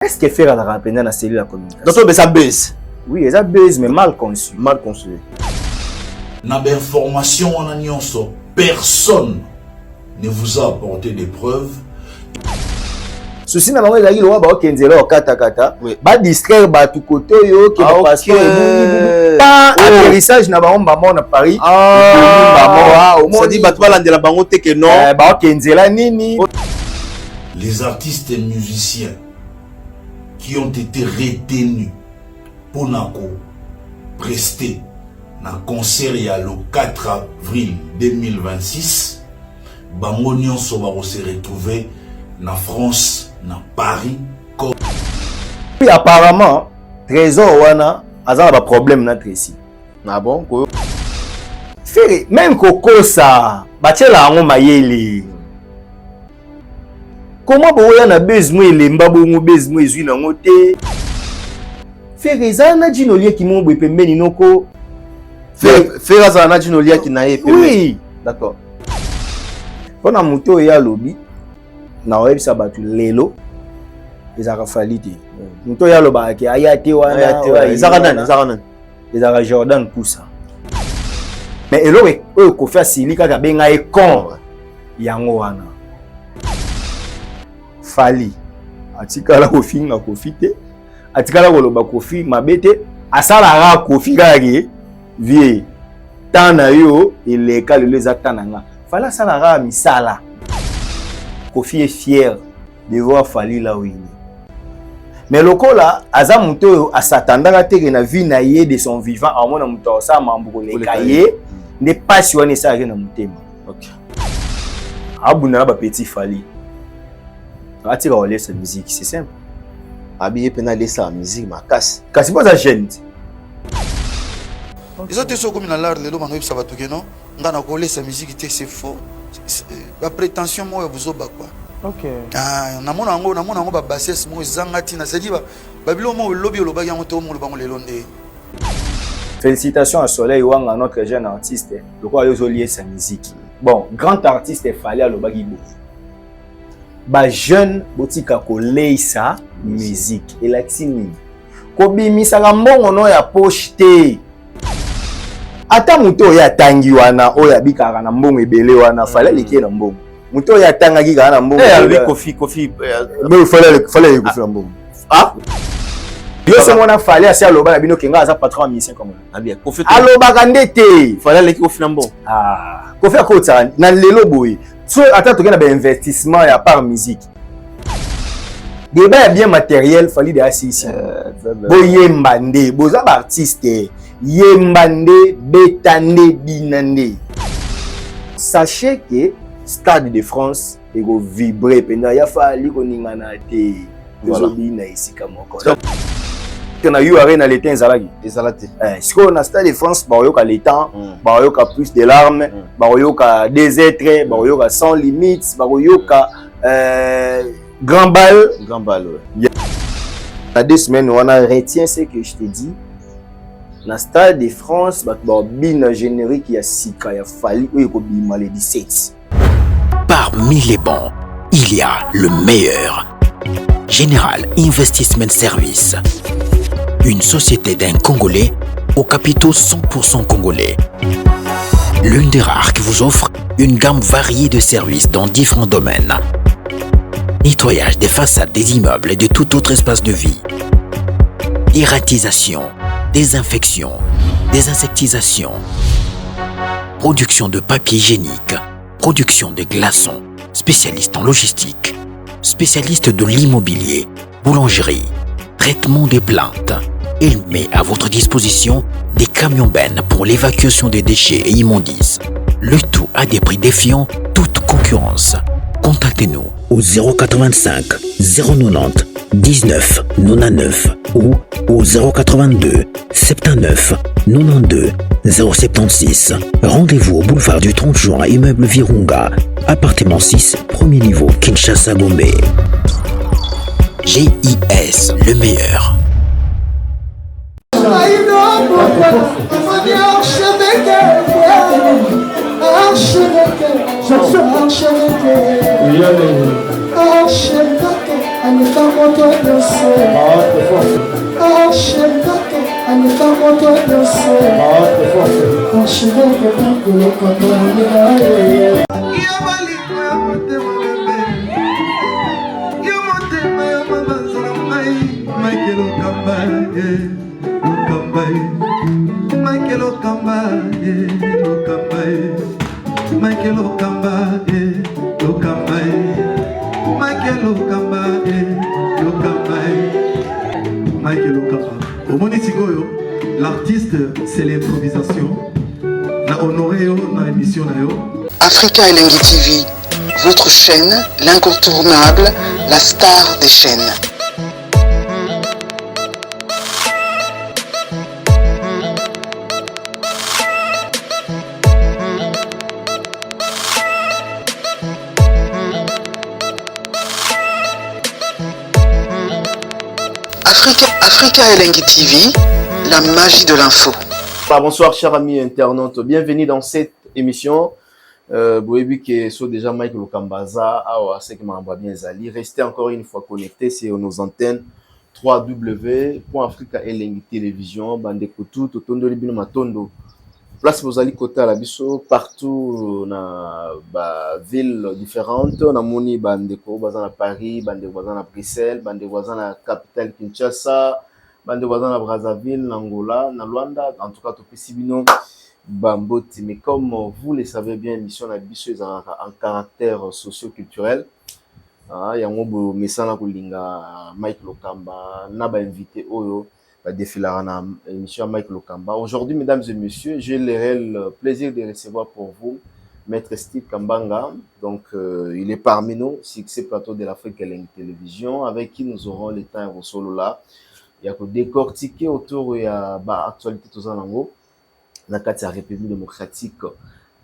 Est-ce que faire la rappeler dans la cellule de la communication? Donc, ça baisse. Oui, ça baisse, mais mal conçu. Mal conçu. Dans l'information, on a nyonso. Personne ne vous a apporté des preuves. Ceci n'a pas été là, Kenzela, kata kata. Ba distraire ba tout côté yo qui parce que pas atterrissage na ba on à Paris. Ça dit ba toi la bango te que non. Ba Kenzela nini. Les artistes et musiciens qui ont été retenus pour prester un concert le 4 avril 2026, bango nyonso ba se retrouver na France, na Paris. Oui, apparemment, Trésor wana a un problème na Tracy. Ah bon? Fere, même Coco ça, batela ngo mayele. Comment boya na bezmo elemba bongo bezmo ezwi na ngote? Fere za na jinolie ki mo bwe pembeni noko. Fere za na jinolie ki na ye pembeni. Oui, d'accord. Pona moto ya lobi na webisa batu lelo ezaka falite. Moto ya loba ki ayate wana ezaka Jordan Poussa. Mais elore o ko fa sili kaka benga e con yango wana. Fali atikala kofinga kofite atikala koloba kofi mabete asala ra kofi kage vie tana yo eleka lelo ezatana nga fala asala ra misala Kofi est fier de voir Fali là où il est. Mais le cas là, Aza Mouto a s'attendant te na vie na ye de son vivant à mon Mouto ça mambo le cahier n'est pas sur ne ça na mutema. OK. Abuna ba petit Fali. Atira on laisse musique, c'est simple. Habiller pena laisse la musique ma casse. Kasi pas ça gêne. Ils ont été sur comme dans l'art le mano ça va tout non. Ngana ko laisse musique c'est faux. La prétention moi vous quoi. OK. Ah, na mona ba bassesse mo zangati na c'est dit ba bilo mo lobby lo ba yango to mo lo ba mo le londe. Félicitations à Soleil Wanga, notre jeune artiste. Le quoi yo lié sa musique. Bon, grand artiste fallait à l'obagibo. Ba jeune botika ko leisa musique et la tini. Ko bimisa mbongo no ya pocheté. Ata muto ya tangi wana oya bikara na mbongo ebele wana fallait liké na mbongo. Muto ya tanga kika na mbongo. Kofi. Mais fallait kofi na mbongo. Ah? Yo se mona fallait asi aloba na bino kenga aza patron musicien comme ça. Ah bien, Kofi. Aloba kandete. Fallait liké kofi na mbongo. Ah, Kofi akotsa na lelo boy. So ata to na investissement ya par musique. Débat bien matériel fallait de assis. Boyembande, boza ba artiste. Yembande, betande, binande. Sachez que Stade de France est vibré pendant ya fali ko ningana te. Zobina ici comme encore. On a eu arena l'été ezalaki. Ezalati. Si on a Stade de France ba yoka l'étang, ba yoka plus de larmes, ba yoka désêtre, ba yoka sans limites, ba yoka grand bal. Ouais. Il y a 2 semaines, on a retient ce que je te dis. Dans le Stade de France, il y a un générique qui a Sika, il y a Fali, il y a le 17. Parmi les bons, il y a le meilleur. Général Investment Service. Une société d'un Congolais aux capitaux 100% congolais. L'une des rares qui vous offre une gamme variée de services dans différents domaines. Nettoyage des façades des immeubles et de tout autre espace de vie. Dératisation, désinfection, désinsectisation. Production de papier hygiénique, production de glaçons, spécialiste en logistique, spécialiste de l'immobilier, boulangerie, traitement des plaintes. Il met à votre disposition des camions-bennes pour l'évacuation des déchets et immondices. Le tout à des prix défiant toute concurrence. Contactez-nous au 085 090 19 99 ou au 082 79 92 076. Rendez-vous au boulevard du 30 juin, immeuble Virunga, appartement 6, premier niveau, Kinshasa, Gombe. GIS, le meilleur. Archevêque, L'artiste, c'est l'improvisation. La honoré dans l'émission. Africa Elengi TV, votre chaîne, l'incontournable, la star des chaînes. Africa Elengi TV, la magie de l'info. Bonsoir chers amis internautes, bienvenue dans cette émission. Boebi qui sont déjà Mike Lokambaza, c'est que m'a bien zali. Restez encore une fois connectés sur nos antennes www.africa Elengi Télévision, Bandeko tout tondo libino matondo. Place vous allez côté à la biso partout na villes différentes. On a moni Bandeko bazan à Paris, Bandeko bazan à Bruxelles, Bandeko bazan à capitale Kinshasa. Bande voisins à Brazzaville, Angola, na Luanda, en tout cas tout Pessibino, Bamboti. Mais comme vous le savez bien, l'émission la biso est en caractère socio-culturel. Il y a un mot message na Mike Lokamba, n'a pas invité Oyo, va défiler na émission Mike Lokamba. Aujourd'hui, mesdames et messieurs, j'ai le réel plaisir de recevoir pour vous Maître Steve Kambanga. Donc, il est parmi nous, succès plateau de l'Afrique Elengi Télévision, avec qui nous aurons le temps au solo là. Il y a que décortiquer autour de l'actualité de Zanango, dans la République démocratique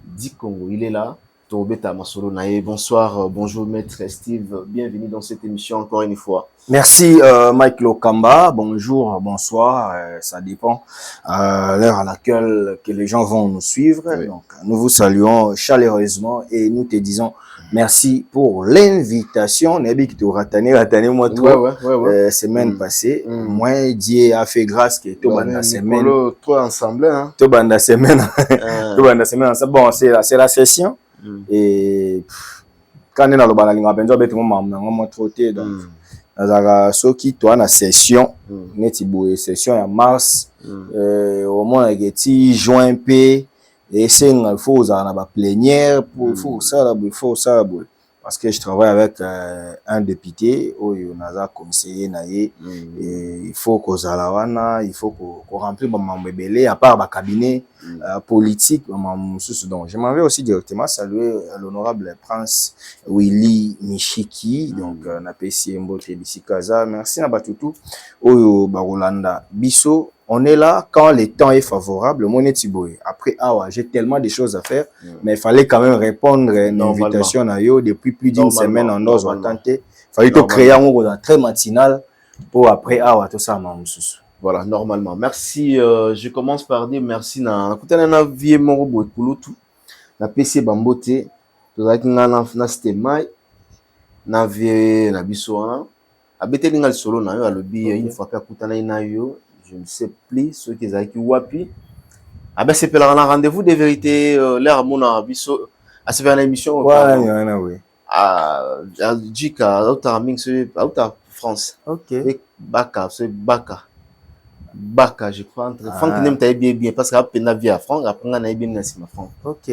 du Congo. Il est là, Tobeta Masolo Naye. Bonsoir, bonjour Maître Steve, bienvenue dans cette émission encore une fois. Merci Mike Lokamba, bonjour, bonsoir, ça dépend l'heure à laquelle que les gens vont nous suivre. Oui. Donc, nous vous saluons chaleureusement et nous te disons merci pour l'invitation. Nebi qui te ratane moi toi semaine passée. Moi Dieu a fait grâce que tout banda semaine. Toi ensemble hein. Tout banda semaine. Tout banda semaine. Bon, c'est la session et quand on est dans le banalinga benzo beto moi trotter donc nazaka soki toi na session neti boye session ya mars au moins ngeti juin p et c'est il faut na ba plénière pour faut ça parce que je travaille avec un député oyo naza conseiller naie et il faut qu'on zalawana il faut qu'on remplit ba mambebele à part ba cabinet politique donc je m'en vais aussi directement saluer l'honorable prince Willy Mishiki donc na pesi mbote bisikaza merci na batutu oyo ba Rolanda biso. On est là quand le temps est favorable. Mon Tiboy. Après, j'ai tellement de choses à faire, mais il fallait quand même répondre à une invitation à yo depuis plus d'une semaine en ose tenté. Il fallait tout créer un mot très matinal pour après tout ça voilà, normalement. Merci. Je commence par dire merci na vie morobo kulutu na PC Bambote. Tozaki na stemai na vie na biso abete linga solo na yo alobi une fois ka kutana ina yo. Je ne sais plus ce qu'ils ont qui wapi. Ah ben c'est pour un rendez-vous de vérité l'air mon abisso à se faire une émission oui. Ah Jika outa c'est outa France. OK. Baka c'est Baka je crois entre Franck n'aime ta bien parce que après na vie à Franck après na bien na si ma Franck. OK.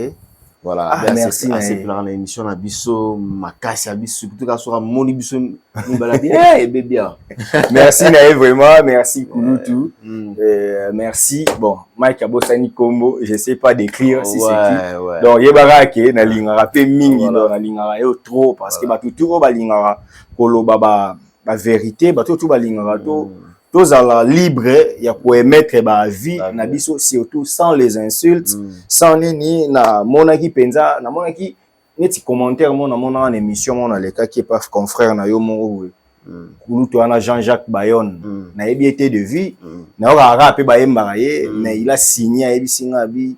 Voilà, merci à cette émission à biso makasi à biso surtout quand sera moni biso ni baladi eh bébé. Merci Naïe vraiment, merci Kulutu. Merci. Bon, Mike Abosani Kombo, je sais pas décrire si c'est qui. Donc yebara ke na lingara pe mingi donc na lingara yo trop parce que ba tout ba lingara kolo ba vérité, ba tout ba lingara to tous à la libre, il y a pour émettre ba vie na biso surtout sans les insultes, sans ni na monaki penza na monaki neti commentaire mon en émission mon les cas qui est pas confrère na yo mon kulu to na Jean-Jacques Bayonne na ébiété de vie na ora pe ba yembaraye mais il a signé ebi singa bi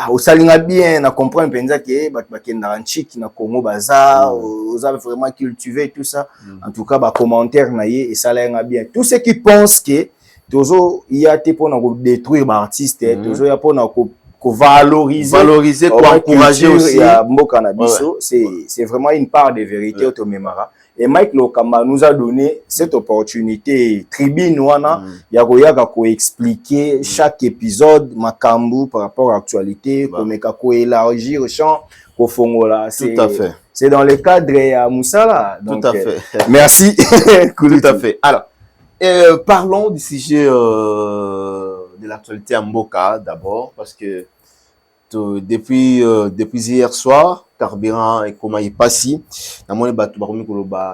au salinga bien, na comprendre penza que bakenda nchiki na Congo baza, aux avez vraiment cultivé tout ça. En tout cas, ba commentaire na yé et salinga bien. Tous ceux qui pensent que toujours il y a té pour détruire ba artiste, toujours il y a pour valoriser, pour encourager aussi mboka na biso, c'est vraiment une part de vérité au Tomemara. Et Mike Lokamba nous a donné cette opportunité tribune wana ya koyaka ko expliquer chaque épisode makambu par rapport à l'actualité, komeka ko élargir champ ko fongola. Tout à fait. C'est dans le cadre à Moussala. Donc, tout à fait. Merci. Tout à fait. Alors, parlons du sujet de l'actualité à Mboka d'abord, parce que depuis hier soir, Carburant et comment il passe,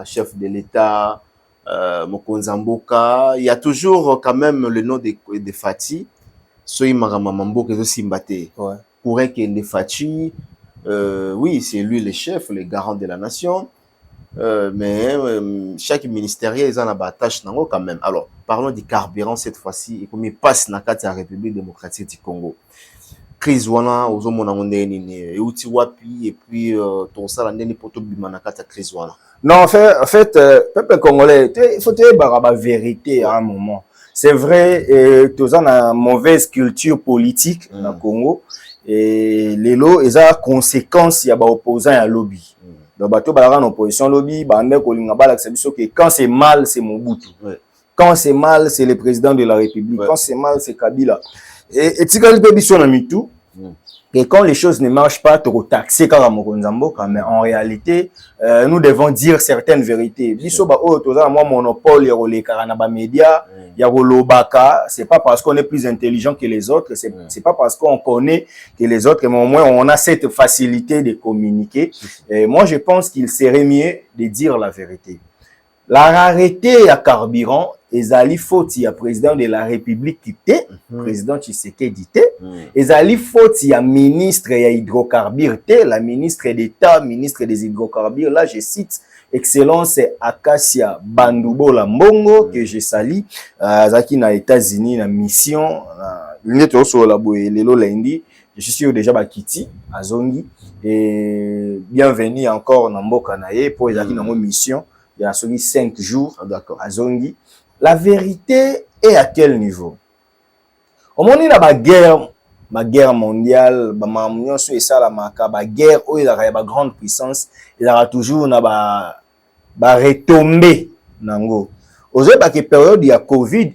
chef de l'État, Mokonza Mboka, il y a toujours quand même le nom de Fati, Soy Maramamambo qui est aussi mbatté. Pourrait qu'il y ait Fati, oui, c'est lui le chef, le garant de la nation. Mais chaque ministériel ils en a tâche quand même. Alors parlons du carburant cette fois-ci et comme il passe dans la République démocratique du Congo. Crise wana ozomona ndeni ni uti wapi et puis ton sala ndeni poto bima na kata crise wana. Non, en fait peuple congolais, il faut te baraba vérité à un moment. C'est vrai tous en a mauvaise culture politique na Congo et les lots ils a conséquences il y a ba opposants à lobby. Donc bateau balaka en opposition lobby bande ko linga bala que quand c'est mal c'est Mobutu. Quand c'est mal c'est le président de la République. Quand c'est mal c'est Kabila. Et tikali pe biso na mitu. Et quand les choses ne marchent pas, tu taxer kaka Mokonza Mboka, mais en réalité, nous devons dire certaines vérités. Biso ba o toza moi monopole ya le karana ba média, ya lobaka, c'est pas parce qu'on est plus intelligent que les autres, c'est pas parce qu'on connaît que les autres, mais au moins on a cette facilité de communiquer. Et moi je pense qu'il serait mieux de dire la vérité. La rareté à carburant, ezali faute ya président de la République qui était, président Tshisekedi était, ezali faute ya ministre ya hydrocarbures était, la ministre d'État, ministre des hydrocarbures, là je cite Excellence Acacia Bandoubola Mbongo, que je salue, zaki na États-Unis na mission, l'unité sur la boue lelo lundi, je suis sûr déjà bakiti azongi et bienvenue encore na mboka na ye pour zaki na mo mission. Il y a 5 jours à Zongi. La vérité est à quel niveau? Au moment où il y a ma guerre mondiale, ma guerre où il y a une grande puissance, il y a toujours une retombée. Aujourd'hui, il y a une période de Covid,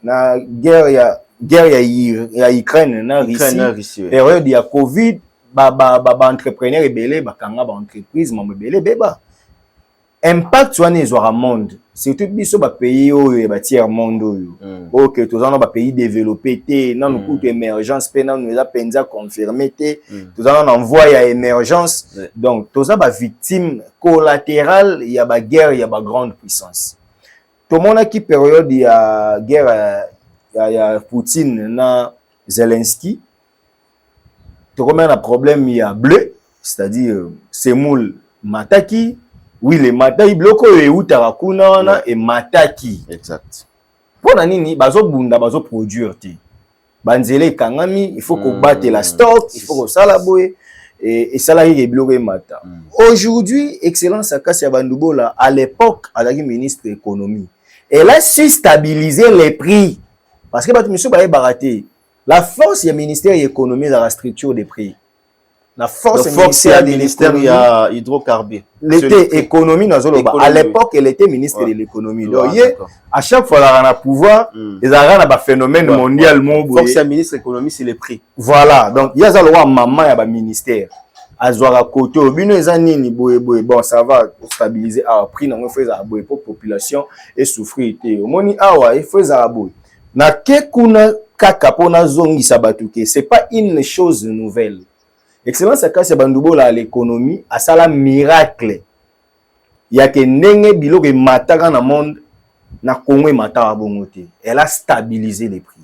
la guerre ya Ukraine, na Russie, période de Covid, entrepreneurs belé, entreprise, beba. Impact wana ezwaka monde surtout biso ba pays oyo ba tiers monde oyo OK tozana ba pays développé té nanu coup émergence pe nanu eza penza confirmé té tozana envoi ya émergence donc toza ba victime collatérale ya ba guerre ya ba grande puissance to mona ki période ya guerre ya Poutine na Zelensky to comme un problème ya bleu c'est-à-dire semoule mataki. Oui, les mataki bloko e utara kuna wana et mataki. Exact. Pour nini bazo bunda bazo produire ti. Banzele kangami, il faut qu'on batte la stock, il faut qu'on salaboye et salarié bloko mata. Aujourd'hui, Excellence Acacia Bandoubola à l'époque à la ministre de l'économie, elle a su stabiliser les prix parce que monsieur ba baraté. La force du ministère de l'économie dans la structure des prix. La force du ministère il y a hydrocarbures. L'été économie à l'époque elle était ministre de l'économie. Donc à chaque fois là on a pouvoir les arana ba phénomène mondial mon force du ministre de l'économie c'est les prix. Voilà donc il y a ça loi maman ya ba ministère azwara côté obino ezanini boye bon ça va stabiliser à prix na faire boye pour population et souffrir té omoni awa il faut za boye na ke kuna kaka pona zongi sabatuke c'est pas une chose nouvelle. Excellence Acacia Bandoubola à l'économie, à ça la miracle. Il y a que nenge biloko mataka na monde na Congo mataka bongote. Elle a stabilisé les prix.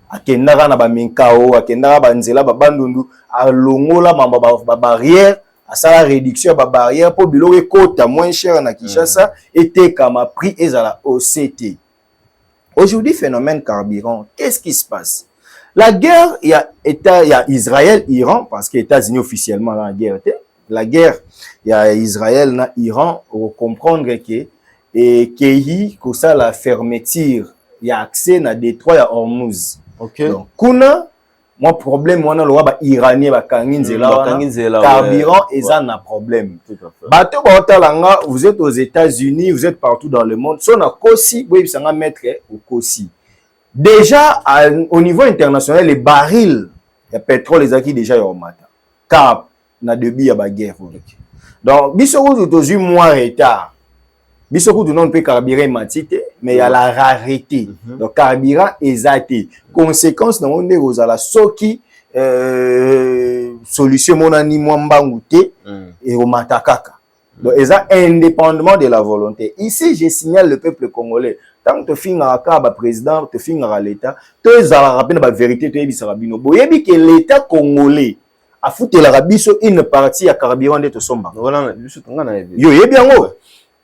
Akendaka na ba minkao, akendaka ba nzela ba bandundu, a longola ba barrière, à ça la réduction ba barrière pour biloko ekota moins cher na Kinshasa et kama prix ezala OCT. Aujourd'hui phénomène carburant, qu'est-ce qui se passe? La guerre, il y a Israël, Iran, parce que les États-Unis officiellement dans la guerre. La guerre, il y a Israël, na Iran, pour comprendre que et qu'il que ça la fermeture, il y a accès na détroit à Hormuz. OK. Donc, kuna moi problème wana lo ba iranien ba kanginzela carburant et ça na problème. Bato ba otalanga, vous êtes aux États-Unis, vous êtes partout dans le monde. So na kosi, oui, ça va mettre au kosi. Déjà, au niveau international, les barils de pétrole, les acquis déjà au matin. Car, na début, il y a la guerre. Donc, bisoko tout aux mois retard. Bisoko tout non peut carburant matite, mais il y a la rareté. Donc, carburant exacté. Conséquence, on est aux ala soki, solution mon ani mwamba ngouté, et au matakaka. Donc, ils ont indépendamment de la volonté. Ici, je signale le peuple congolais. Tant que tu finis à la président, tu finis à l'État, tu as la vérité, tu as dit que l'État congolais a foutu la rabiso une partie à carburant de ton somba. Yo, y est bien haut.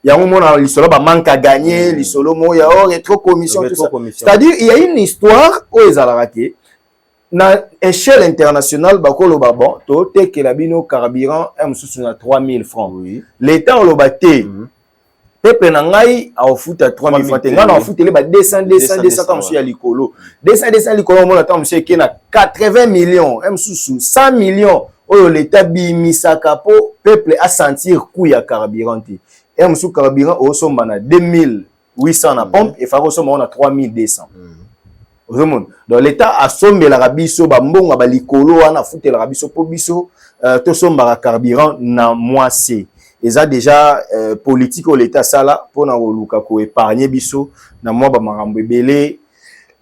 Il y a un moment où l'isolo manque à gagner, l'isolo il y a trop commission, tout ça. C'est-à-dire, il y a une histoire où ils ont raté. Na échelle internationale, bakolo babon, to te que la bino carburant est sous 3000 francs. L'État au baté. Peuple nangai a offert à 3000 francs. Ngana a offert les 200 comme monsieur Likolo. 200 Likolo mon attend monsieur qui na 80 millions, sous 100 millions. Oh l'État bimisa capo, peuple a sentir coup ya carburant. Et monsieur carburant au somba na 2800 na pompe et faro somba na 3200. Donc l'État a sommé la rabiso bambonga balikolo ana fouté la rabiso po biso to somba carburant na moissé. Et ça déjà politique au l'État ça là pour na luka ko épargner biso na moi ba marambo belé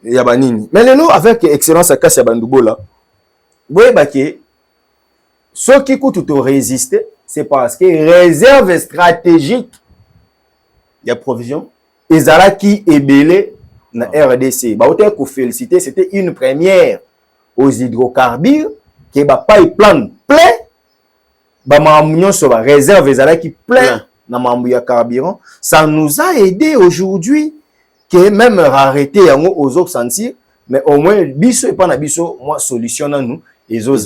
ya banini. Mais lelo avec excellence akasi ya bandubo là. Boye baké ceux qui coûtent tout résister, c'est parce que réserve stratégique il y a provision ezala qui est belé na RDC. Bah autant qu'on féliciter, c'était une première aux hydrocarbures qui ba pipeline plein. Bah ma sur la réserve ezala qui plein na mambu ya carburant. Ça nous a aidé aujourd'hui que même arrêter yango aux autres sentir, mais au moins biso et pas na biso moi solution na nous les autres.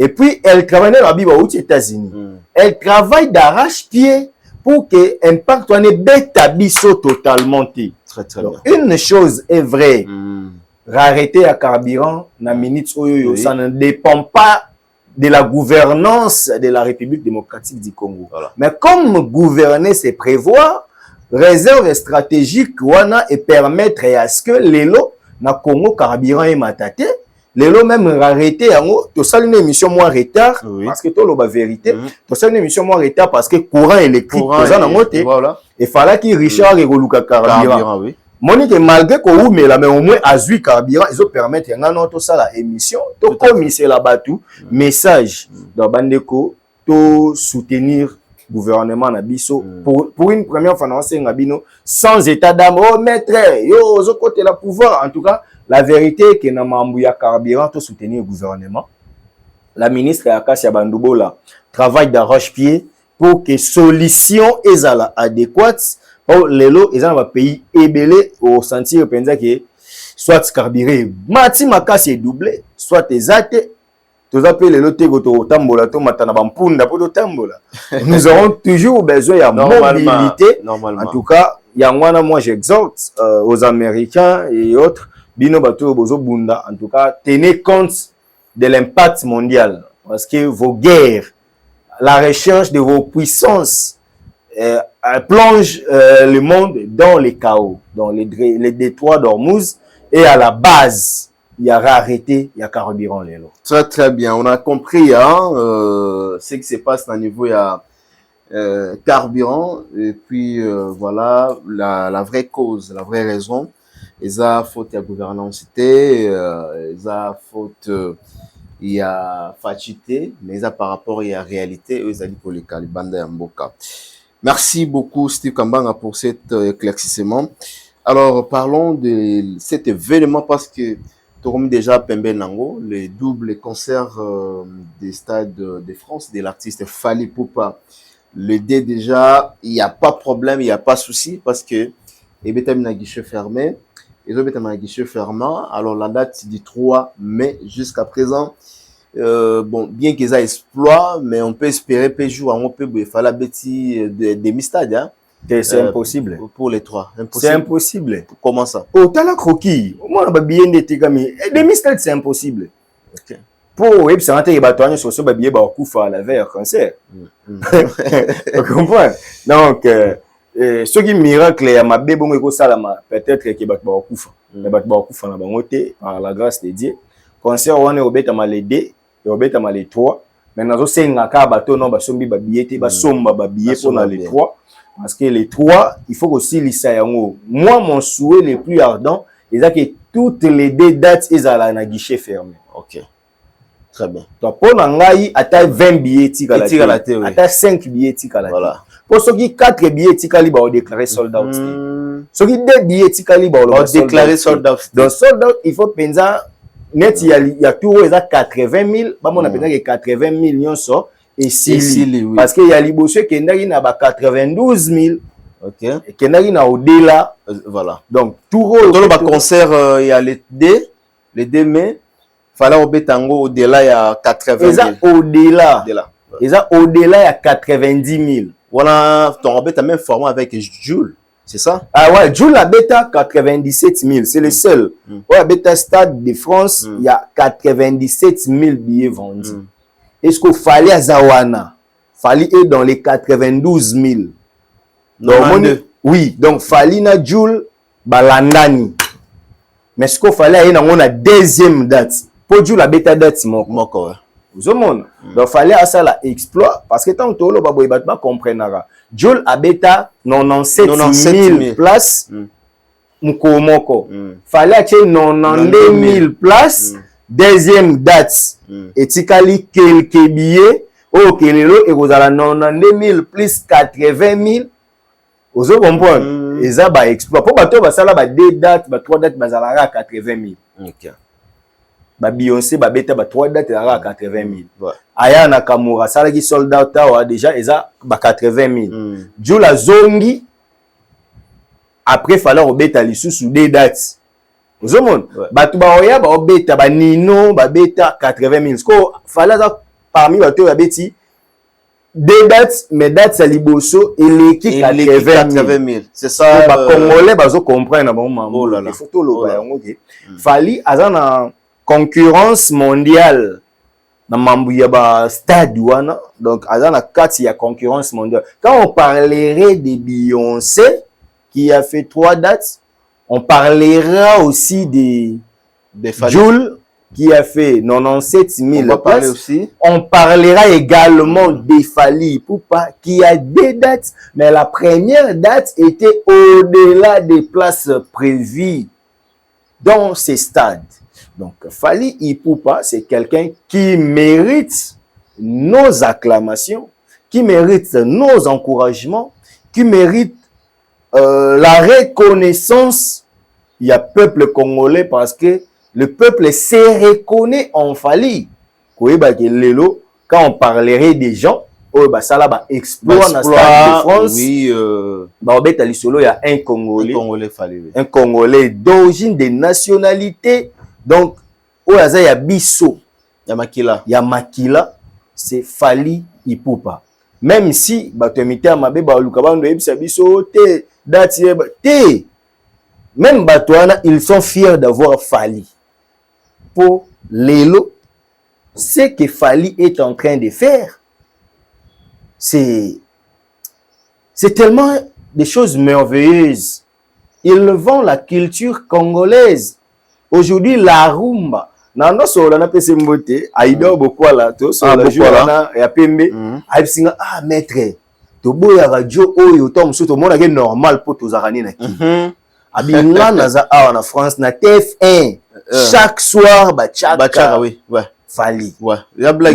Et puis elle travaille la biba aux États-Unis. Elle travaille d'arrache-pied pour que l'impact soit bêta biso totalement. Très bien. Une chose est vraie. Rareté à carburant na minute oyo ça ne dépend pas de la gouvernance de la République démocratique du Congo. Voilà. Mais comme gouverner c'est prévoir, réserve stratégique wana et permettre à ce que les lots na Congo carburant et mataté les lots même rareté yango to sali une émission moins retard parce que to lo ba vérité to sali une émission moins retard parce que courant électrique ça na moté et fallait que Richard et Goluka carburant Monique malgré qu'on mais là mais au moins azui carburant ils ont permettre ngana to ça la émission to commisser la batou message dans bandeko to soutenir gouvernement na biso pour une première fois dans ngabino sans état d'âme oh maître yo zo côté la pouvoir en tout cas la vérité que na mambuya carburant to soutenir le gouvernement la ministre Akassia Bandubola travaille d'arrache-pied pour que solution ezala adéquate pour les lots ezala ba pays ébélé au sentir penza que soit carburé mati makasi doublé soit ezate tous appelés les lots to tambola to matana bampunda pour tambola nous aurons toujours besoin de mobilité en tout cas yangwana moi j'exhorte aux Américains et autres bino bato bozo bunda en tout cas tenez compte de l'impact mondial parce que vos guerres la recherche de vos puissances plonge le monde dans les chaos dans les détroits d'Ormuz et à la base il y a rareté il y a carburant les lots. Très très bien, on a compris ce qui se passe au niveau il y a carburant et puis voilà la vraie cause, la vraie raison. Ils ont faute à gouvernance, ils ont faute il y a fatuité, mais ils ont par rapport il y a réalité, ils ont dit pour les Calibanda et Mboka. Merci beaucoup Steve Kambanga pour cet éclaircissement. Alors parlons de cet événement parce que Torom déjà Pembe Nango, le double concert des stades de France de l'artiste Fally Ipupa. Le D déjà, il n'y a pas de problème, il n'y a pas de souci parce que Ebetam na guichet fermé. ils ont été guichet fermant. Alors la date du 3 mai jusqu'à présent, bon, bien qu'ils aient exploit, mais on peut espérer que jour on peut faire la bêtise demi-stade. Hein. C'est impossible. Pour les 3. C'est impossible. Comment ça? Oh, t'as la croquis. Moi, on a bien des tigami. Demi-stade, c'est impossible. Ok. Pour eux, c'est un peu de sur ce babier, bah, coup, à la verre, cancer. Vous comprenez? Donc, ce qui miracle, il y a ma bébé, peut-être qu'il va coup. Il va coup, par la grâce de Dieu. Cancer, on est au bête à malédé, et au bête à malé 3. Maintenant, c'est un cas, bateau, non, sombi, babillet, somba, babillet, pour les 3. Parce que les 3, il faut aussi les sayango. Moi, mon souhait le plus ardent, c'est que toutes les deux dates, ils ont un guichet fermé. Ok. Très bien. Donc, pour Nangaï, à 20 billets, à 5 billets, voilà. Pour ceux qui 4 billets, ils ont déclaré sold out. Ceux qui 2 billets, ils ont déclaré sold out. Donc, sold out, il faut penser, net, il y a tout, il y a 80 000, on a pensé que 80 millions sont. Et si, oui. Parce qu'il y a les bosseux qui ont 92 000. Ok. Et qui ont au-delà. Voilà. Donc, tout le concert, il y a les 2 mai. Fallait au Bétango, au-delà, il y a 80 000. Au-delà. Il y a au-delà, il y a 90 000. Voilà, ton Robert a même formé avec Jules. C'est ça? Ah ouais, Jules a bêta 97 000. C'est le seul. Ouais, bêta Stade de France, il y a 97 000 billets vendus. Est-ce qu'il fallait à Zawana? Fallait être dans les 92 000. Donc, oui, donc fallait na Jules Balandani. Mais ce qu'il fallait aller dans la deuxième date. Pour Jules la bêta date, mon corps. Vous avez donc fallait à ça la exploit parce que tant que le baboy batma comprendra. Jules a bêta 97 000 places. Moko. Fallait acheter 92 000 places. Deuxième date. Et tikali quelques billets. Oh, kelelo et vous avez 92 000 plus 80 000. Vous comprenez? Et ça va exploit. Pour bateau, ça là, 2 dates, 3 dates, ça là 80 000. Ok. Beyoncé, bêta, 3 dates, ça là 80 000. Aya Nakamura, ça là qui sold out, déjà, et ça, 80 000. Dieu la zongi. Après, il fallait rebêta les sous 2 dates. Vous comprenez? Batuba oya, bêta, Nino, bêta 80 000. Fallait parmi bateau, bêti. 2 dates, mais dates à Liboso et l'équipe 80 000. C'est ça. Les Congolais, ils comprennent à bon moment. Les photos, Fali, à une concurrence mondiale. Dans le stade, donc, à une carte, il y a concurrence mondiale. Quand on parlerait de Beyoncé, qui a fait 3 dates, on parlera aussi de Jules, qui a fait 97 000 places. Aussi. On parlera également des Fally Ipupa qui a 2 dates, mais la première date était au-delà des places prévues dans ces stades. Donc, Fally Ipupa, c'est quelqu'un qui mérite nos acclamations, qui mérite nos encouragements, qui mérite la reconnaissance. Il y a peuple congolais parce que le peuple se reconnaît en Fally. Quand on parlerait des gens, ça là, exploit dans le Stade de France. Oui, il y a un Congolais. Un Congolais d'origine, de nationalité. Donc, il y a Bisso. Il y a Makila. C'est Fally Ipupa. Même si, même Batouana, ils sont fiers d'avoir Fally. Pour Lélo, ce que Fally est en train de faire, c'est tellement des choses merveilleuses. Ils vendent la culture congolaise. Aujourd'hui, la rumba. Nando sola na pese mbote, aido bokwala to sola joana ya pembe, aisinga maître. To boya radio oyo to musuto mona ke normal po to zakani na ki. Abinga naza awa na France na TF1. Chaque soir bachaka oui ouais Fally ouais ya blague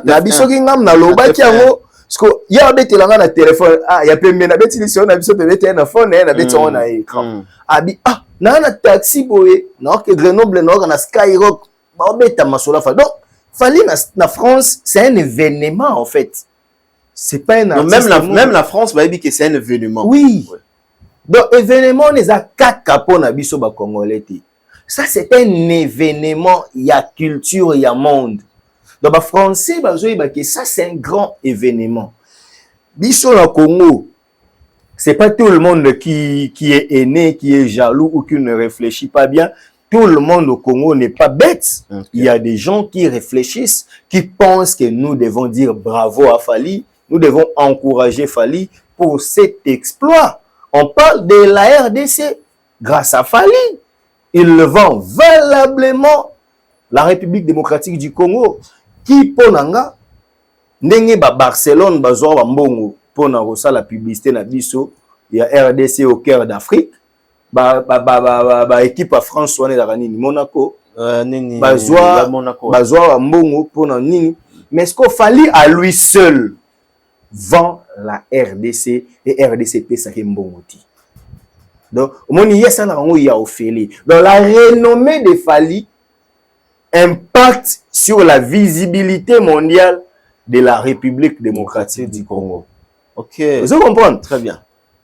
na biso ki ngam na loba ki yango parce que ya betelanga na téléphone ya pembe na beti liso na biso beti na phone na beti on na écran abi na taxi boye na que Grenoble na Skyrock ba beta masola Fally. Donc Fally na France c'est un événement en fait, c'est pas un artiste. Même la France va dire que c'est un événement. Oui ouais. Donc, événement, les a 4 capons na biso ba Congolais. Ça, c'est un événement, il y a culture, il y a monde. Donc, les Français, ça, c'est un grand événement. Biso na Congo, c'est pas tout le monde qui est aîné, qui est jaloux ou qui ne réfléchit pas bien. Tout le monde au Congo n'est pas bête. Okay. Il y a des gens qui réfléchissent, qui pensent que nous devons dire bravo à Fally, nous devons encourager Fally pour cet exploit. On parle de la RDC grâce à Fally. Il le vend valablement la République démocratique du Congo. Qui ponanga ndenge ba Barcelone bazwa ba mbongo pona ko la publicité na biso, il y a RDC au cœur d'Afrique. Ba équipe à France wana da nini Monaco nini bazwa Monaco bazwa mbongo pona nini, mais ce qu'il Fally à lui seul vend la RDC et RDC pesa ke mbongo ti. Donc moni yesa na ngo ya ofeli. Donc la renommée de Fally impacte sur la visibilité mondiale de la République démocratique du Congo. OK. Vous comprenez? Très bien.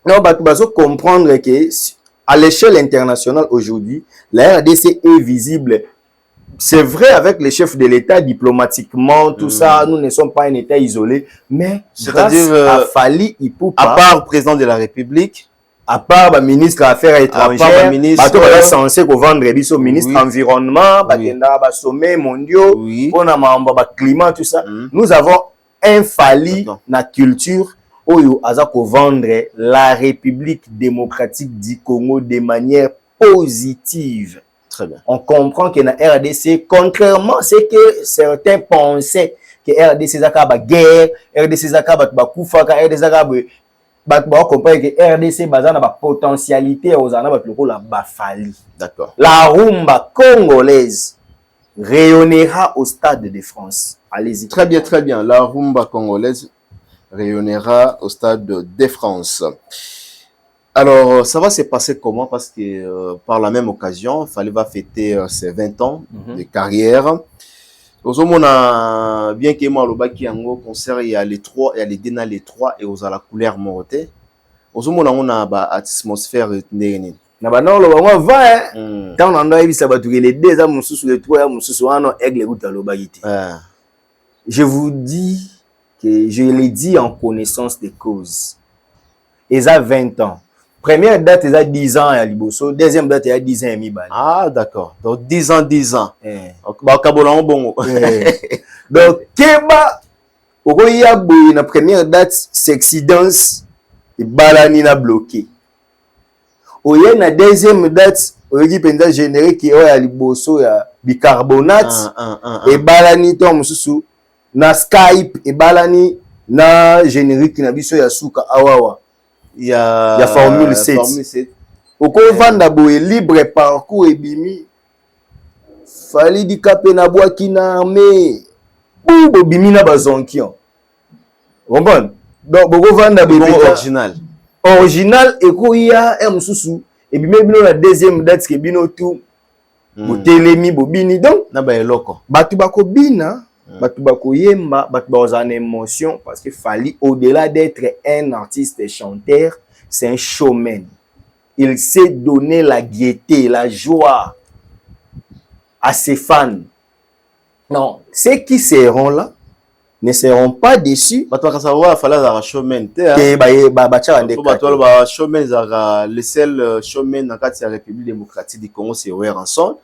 Non, vous comprendre que à l'échelle internationale aujourd'hui, la RDC est visible. C'est vrai avec les chefs de l'État diplomatiquement, tout ça, nous ne sommes pas un État isolé, mais c'est-à-dire à Fally Ipupa, à part président de la République, à part le ministre des Affaires étrangères, on censé vendre le ministre environnement, sommet mondiaux, pour le climat, tout ça. Nous avons un Fally na culture où aza vendre la République démocratique du Congo de manière positive. Très bien. On comprend que la RDC, contrairement à ce que certains pensaient, que RDC zakaba guerre, RDC zakaba kufa, RDC zakaba on comprend que RDC bazana ba potentialité aux anaba lokola ba Fally. D'accord. La rumba congolaise rayonnera au Stade de France. Allez-y. Très bien, très bien. La rumba congolaise rayonnera au Stade de France. Alors, ça va se passer comment? Parce que par la même occasion, Fally va fêter ses 20 ans de carrière. Bien que moi, le concert, il y a les 3, il y a les Dena les 3 et aux à la couleur morotée. On a une atmosphère na bana lo bango va tant on a ça va les 2 ans sous les 3 ans sous on aigle guta lo bagiti. Je vous dis que je l'ai dit en connaissance de cause. Ils ont 20 ans. Première date, ils ont 10 ans à Liboso. Deuxième date, ils ont 10 ans à Mibali. Ah, d'accord. Donc, 10 ans, 10 ans. Donc, Keba, la première date, Sexy Dance, et Balani na bloqué. Oye, la deuxième date, Oye, Penda générique, qui est à Liboso, il y a bicarbonate, et Balani tombe sous na Skype, et Balani na générique, na biso ya Suka Awawa. Il y a Formule 7. Au vanda boye libre parcours et bimi. Fally di kapé na boaki na armée. Ou bimi na bazonkion. Comprendre? Donc boko vanda boye original. Original et ko ya mususu et bimi bino la deuxième date ke bino tout. Botelemi bobini donc na ba eloko. Batu bako bina. Batu bako yemba, batu bako en émotion parce que Fally, au-delà d'être un artiste et chanteur, c'est un showman. Il sait donner la gaieté, la joie à ses fans. Non, ceux qui seront là ne seront pas déçus. Batu bako savoir Fally a showman te. Showman le seul showman dans la République démocratique du Congo c'est Weranson.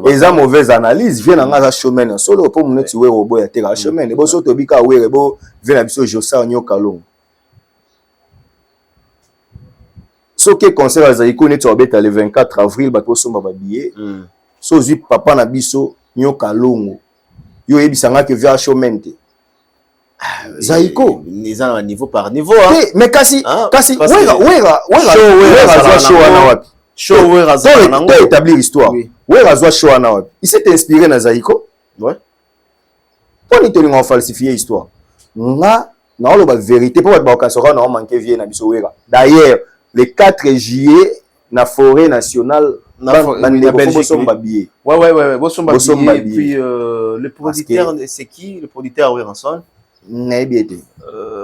Et ça mauvaise analyse vient dans la chemin solo pour mon tu robot ya terra chemin et bo so to bika were bo vient na biso Josa Nyoka Long so que concert azali ne tu obeta le 24 avril ba to somba ba billet so zi papa na biso Nyoka Long yo ebisanga que via chemin te Zaiko les ans niveau par niveau hein mais kasi wera show na wapi show wera za nango établir histoire. Ouais, Razwa Shoana. Il s'est inspiré dans Zaiko. Ouais. On est en falsifier l'histoire. Là, non, la vérité pour être bakasora non manqué vient na bisowera. D'ailleurs, le 4 juillet na forêt nationale na Belgique. Ouais. Bossomba billet. Puis le producteur c'est qui? Le producteur Weranson. Naïbi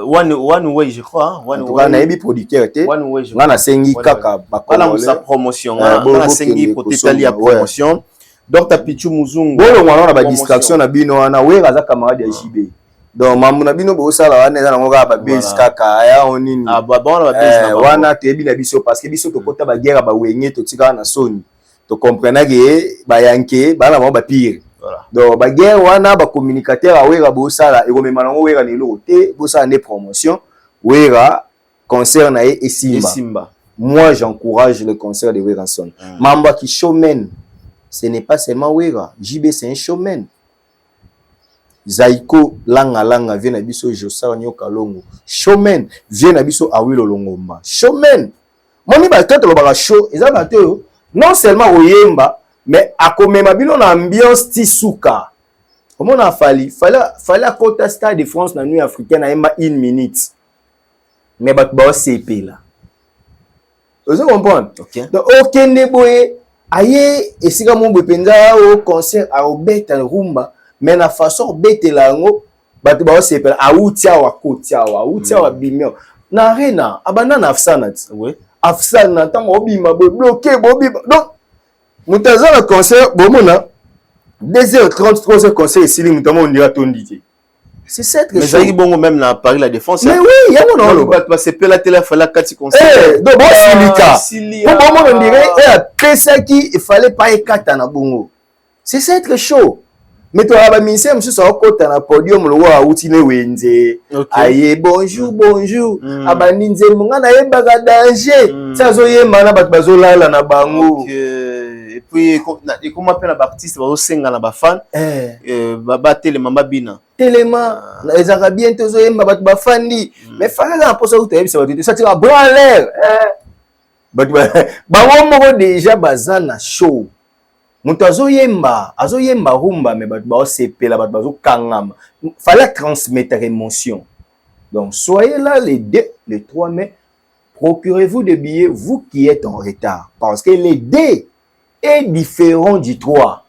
One Way, je crois. En tout cas, naïbi producteur. One Way, je crois. On a sengi kaka. On a sa promotion. On a sengi pour t'étaler la promotion. Donc, tu as Pichu Muzungu. Bon, on a une distraction. On a bien, on a ouais, ça camarade de JB. Donc, maman a bien, on ça là, on est dans le gars, base kaka, ya on est. Ah, bah bon, on a base. On a été bien habitué parce que biso to kota ba guerre ba wenye to tika na Sony. To comprendre que ba yanke, ba na ba pire. Voilà. Donc, ba guerre wana ba communicateur a wera bo sala et comme malango wera ni loté, bo ça ne promotion, wera concert na et Simba. Moi, j'encourage le concert de Weranson. Mamba qui showman, ce n'est pas seulement wera. JB c'est un showman. Zaiko langa vient na biso Josa Nyoka Longo. Showman vient na biso Awilo Longomba. Showman. Moni ba tete lo ba show, eza ba to non seulement oyemba mais akomema bino na ambiance tisuka. Comment on a fallait à Côte Stade de France na nuit africaine na emba 1 minute. Mais bat ba CP là. Vous comprenez? OK. Donc okende boye aye esika mo bepenza au concert a obeta rumba mais na façon bete lango bat ba CP autia wa kotia wa autia wa bimio. Na arena abana na afsanat. Oui. Afsana tango obima bo bloqué bo bima. Donc Moutaza le concert, bon, 2h30, 3h concert ici, on dira ton DJ. C'est cette mais ça y est, bon, même là, Paris, la défense. Mais oui, il y a mon nom. C'est pas la télé, il fallait 4 concerts. Eh, donc, bon, c'est le cas. Bon, on dirait, après ça, il fallait pas y 4 ans à Bongo. C'est cette show. Mais tu as mis ça, monsieur, sur côté na podium, le roi, outine wenze. Aïe, bonjour, bonjour. Abaninze, mon gars, na yemba danger. Ça, zoye, mana, bat bazola, la na bango. Et puis, comment appelle l'artiste, va aussi na ba fan. Baba Téléma Bina. Téléma, les Arabiens, tous zoye, bat ba fandi. Mais fallait la pose au télé, ça va te sortir à bras en l'air. Bah, on déjà bazana show. Mutu azoyemba rumba mais bat ba sepela bat bazo kangama. Fallait transmettre émotion. Donc soyez là les 2, les 3 mai. Procurez-vous des billets vous qui êtes en retard parce que les 2 est différent du 3.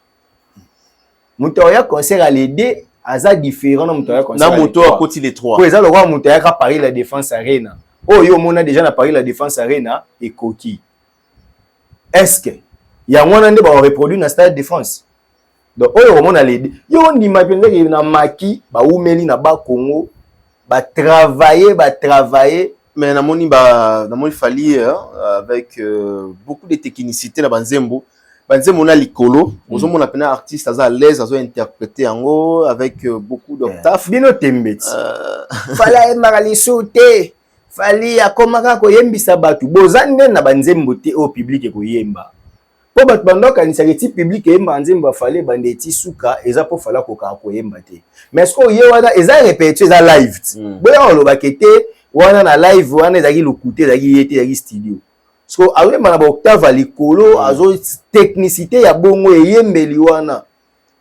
Mutu ya concert à les 2 aza différent na mutu ya concert. Na mutu à côté les 3. Pour ça le roi mutu ya Paris la Défense Arena. Oh yo mona déjà na Paris la Défense Arena et Koki. Est-ce que il y a un qui va reproduire dans le stade de France. Donc, on a les deux. Il y a un qui na maki, ba oumeli na ba Congo, ba travailler. Mais il fallait avec beaucoup de technicité na Banzembo. Banzembo na likolo, on a un artiste à l'aise à interpréter en haut avec beaucoup d'octaves. Bino tembeti. Fallait marali sauter. Fallait akomaka ko yembisa batu. Bozande na Banzembo te au public ko yemba. Po bat bando kanisa ke ti public yemba Nzembo fallait bande ti suka eza po fala ko ka ko yemba te. Mais ce ko ye wana eza répété eza live. Boya on lo bakete wana na live wana ezaki lokuté ezaki yete ezaki studio. So awe mana ba octave likolo azo technicité ya bongo yembeli wana.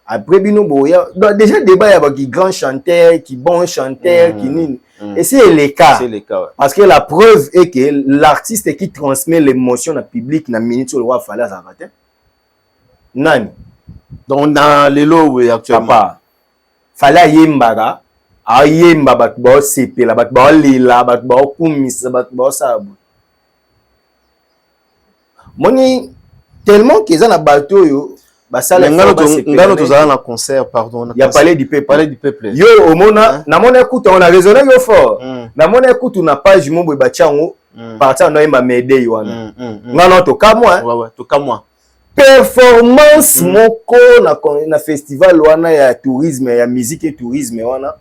Après bino boya déjà débat ya ba ki grand chanteur, qui bon chanteur, qui nini. Et c'est le cas. C'est le cas, ouais. Parce que la preuve est que l'artiste qui transmet l'émotion au public na minute sur le roi fallait s'arrêter. Nani. Donc dans les lots oui actuellement. Papa. Fallait yembaga, a yemba bat ba CP la bat ba lila bat ba kumis bat ba sabu. Moni tellement qu'ils ont un bateau yo. Ngalo tozala na concert pardon il y a parlé du peuple yo omona na mona écoute on a raisonné yo fort na mona écoute na page mombo bachango partir na yemba mede wana ngalo to ka moi ouais to ka moi performance moko na festival wana ya tourisme ya musique et tourisme wana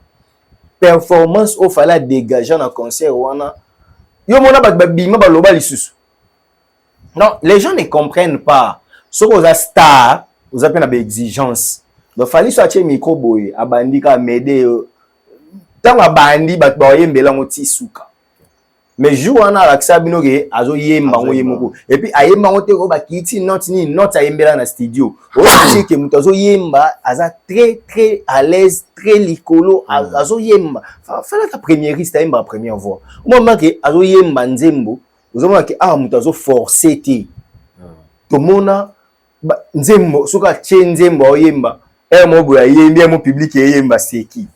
performance au fallait dégager na concert wana yo mona ba bima ba loba lisusu non les gens ne comprennent pas ce qu'on a star vous avez une exigence. Donc, il fallait sortir micro boy, abandi ka m'aider. Tant abandi, bat boye mbela ngoti suka. Mais jour on a l'accès bino ke azo yemba yemoko. Et puis ayemba ngote ko ba kiti not ayembela na studio. O sait que mutazo yemba aza très à l'aise, très likolo azo yemba. Fallait la premiériste ayemba première voix. Au moment que azo yemba Nzembo, vous avez que mutazo forcer té. To mona Nzembo soka Nzembo oyemba mo boya yemba mo public yemba c'est qui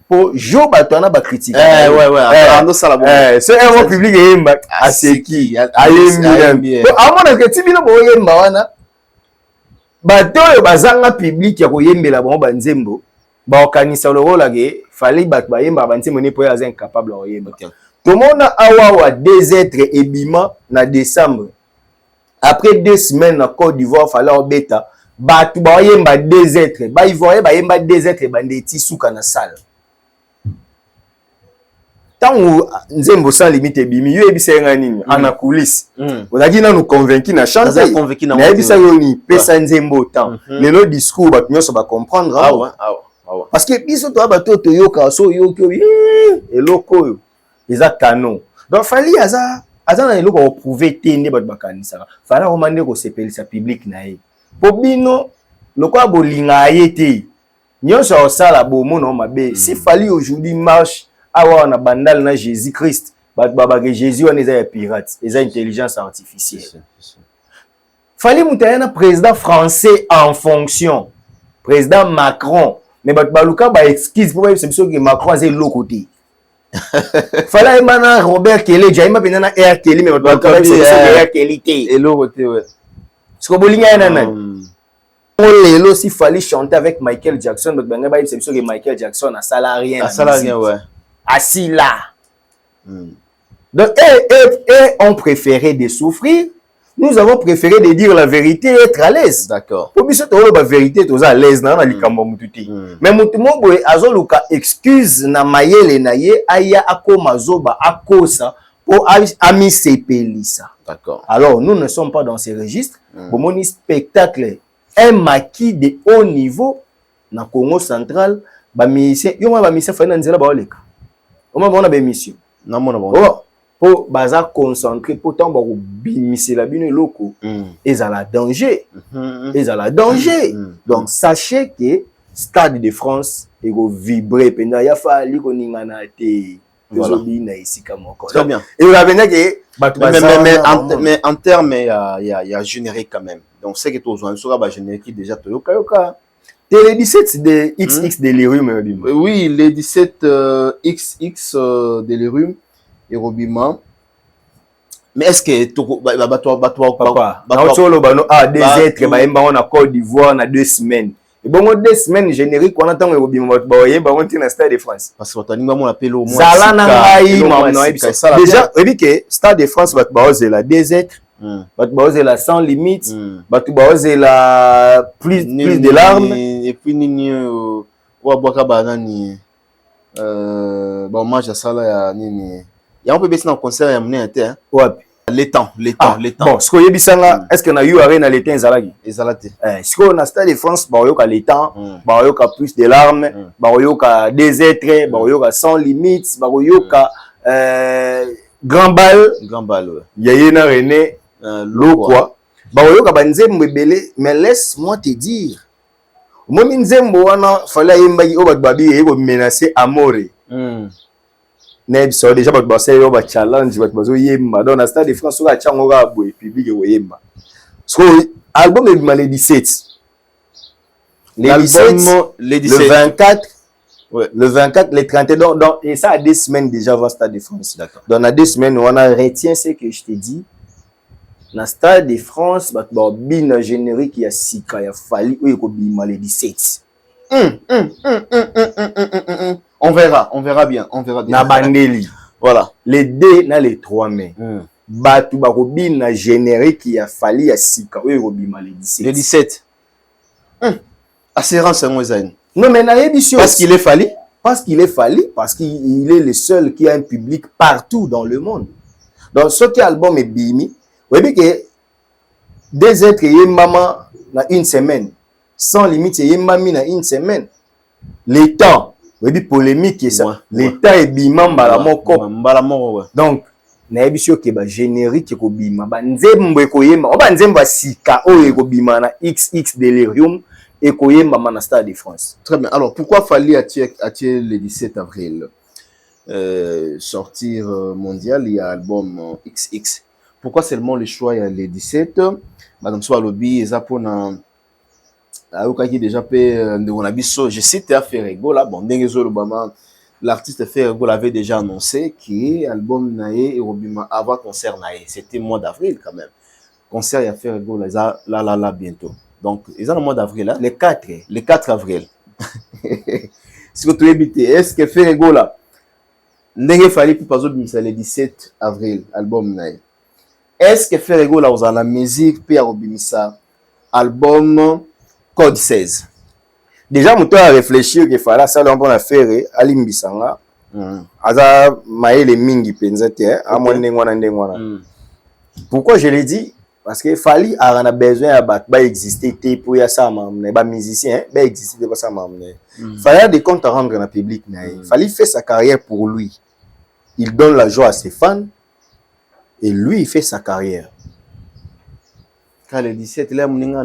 pour jo batona ba critique ouais ça la bonne c'est un mot public yemba aseki ayembi amona que tibino bo yemba wana bato yo bazanga public ya koyembela bango banzembo baokanisa lokola ke fali bato bayemba banzembo ne po ya incapable ya koyemba tomona awa wa deux êtres ebima na décembre après 2 semaines na Côte d'Ivoire fallait obeta bato bayemba deux êtres ba ivoirien bayemba deux êtres bandeti suka na salle tango nzembo sans limite ebimi yo ebisenga nini ana coulisse ozaki nanu convaincu na chanter na ebisa yo ni pesa nzembo temps lelo discours bato nyonso ba comprendre parce que biso to bato to yoka so yoko eloko oyo eza canon donc fali aza na eloko ko prouver te nde bato bakanisa fala romande ko sepelisa public na ye po bino lokwa bolinga ye te nyonso osala bomono mabe si fali aujourd'hui marche awa na bandal na Jésus Christ ba Jésus on est pirate les intelligence artificielle fallait mutayana président français en fonction président Macron mais baluka ba excuse pour c'est sûr que Macron c'est l'autre côté fallait mana Robert Kelly jaima penana Air Kelly mais baluka c'est Air Kelly et l'autre côté ouais ce que bolinga nana lelo si fallait chanter avec Michael Jackson banga ba c'est sûr que Michael Jackson a salarié ouais assis là. Donc, et ont préféré de souffrir. Nous avons préféré de dire la vérité et être à l'aise. D'accord. Pour bien la vérité, tu es à l'aise dans les cambomututi. Mais mutumo boy azoluka excuse na mayele na ye aya akoma zoba akosa pour ami sepelisa. D'accord. Alors, nous ne sommes pas dans ces registres. Pour mon spectacle, un maquis de haut niveau na Congo central, ba musicien, yo ma ba musicien fa na nzela ba oleka. On a bémission. Non, pour baza concentré, pourtant, ba bimisi la bino loko. Ils ont la danger. Ils ont la danger. Donc, sachez que Stade de France est vibré. Pendant ya fali ko ningana te. Très bien. Et vous avez mais en termes, il y a générique quand même. Donc, c'est que tu as un générique déjà Toyoka Yoka. Les 17 de XX Delirium. Oui, les 17 XX Delirium et Robima. Mais est-ce que tu papa, des êtres on a Côte d'Ivoire on a 2 semaines. Et bon 2 semaines générique on attend Robima on tient Stade de France. Parce que tu as appelé au moins déjà que Stade de France va la des êtres Batu la sans limite, batu la plus de larmes. Et puis nini wabwaka banani ba hommage à ça là ya nini. Ya on peut baisser dans concert ya mné inter. Wapi. Les temps. Bon, ce que yebisanga, est-ce que na you arena les temps zalaki? Ezalate. Ce que na Stade de France ba yoka les temps, ba yoka plus de larmes, ba yoka des êtres, ba yoka sans limite, ba yoka grand bal, ouais. Yayena René Lokwa baoyoka banzembo ebele mais laisse-moi te dire momi nzembo wana fala yembaki o bato babi eko menacer amore ne so déjà bato basé yo ba challenge bato bazo yemba dans la Stade de France oka chango ka boy public ko yemba so album ebima le 17 le 24 ouais. Le 24 le 31 donc et ça a 2 semaines déjà avant Stade de France. D'accord. Donc dans 2 semaines on a retient ce que je te dis. Na Stade de France, bin générique ya sika ya fali ou yeko bima le 17. On verra bien. Na bandeli. Voilà. Les 2 na les 3 mai. Batu bako bina générique ya fali ya sika ou yeko bima le 17. Le 17. Assurance à moi Zayn. Non mais na édition parce qu'il est fali. Parce qu'il est fali, parce qu'il est le seul qui a un public partout dans le monde. Donc ce qui album est bimi. Oui, bien que 2 êtres yembama na 1 semaine, sans limite yembami na 1 semaine. Les temps, oui, bien polémique et ça. Les temps est bimam balamoko. Donc, na ebisio ke ba générique ko bima ba nzembo ko yemba, ba nzembo sika o ko bima na XX Delirium et ko yemba na Stade de France. Très bien. Alors, pourquoi fallait attirer le 17 avril sortir mondial, il y a album XX. Pourquoi seulement le choix il y a les 17 madame soit lobby ezapona ayoka qui déjà pe on a biso je cite à Ferrego là bon ndenge zo lobama l'artiste Ferrego l'avait déjà annoncé que l'album Naé et Robima avant concert Naé. C'était le mois d'avril quand même. Concert il a Ferrego là bientôt. Donc, ils ont le mois d'avril là. Le 4 avril. Si vous habitez, est-ce que Ferrego là, n'ayez fallu plus pas le 17 avril, album Naé. Est-ce que Ferrego là, vous avez la musique, puis à Robimisa, album Code 16. Déjà, je suis réfléchir qu'il fallait ça on a faire à Limbisanga. Aza maele mingi penzete à mon ndengwana. Pourquoi je l'ai dit? Parce que Fally a besoin de exister pour y ça ba musicien ba exister pour ça Fally a des comptes à rendre dans le public. Fally fait sa carrière pour lui. Il donne la joie à ses fans et lui il fait sa carrière. Quand le 17 là Moninga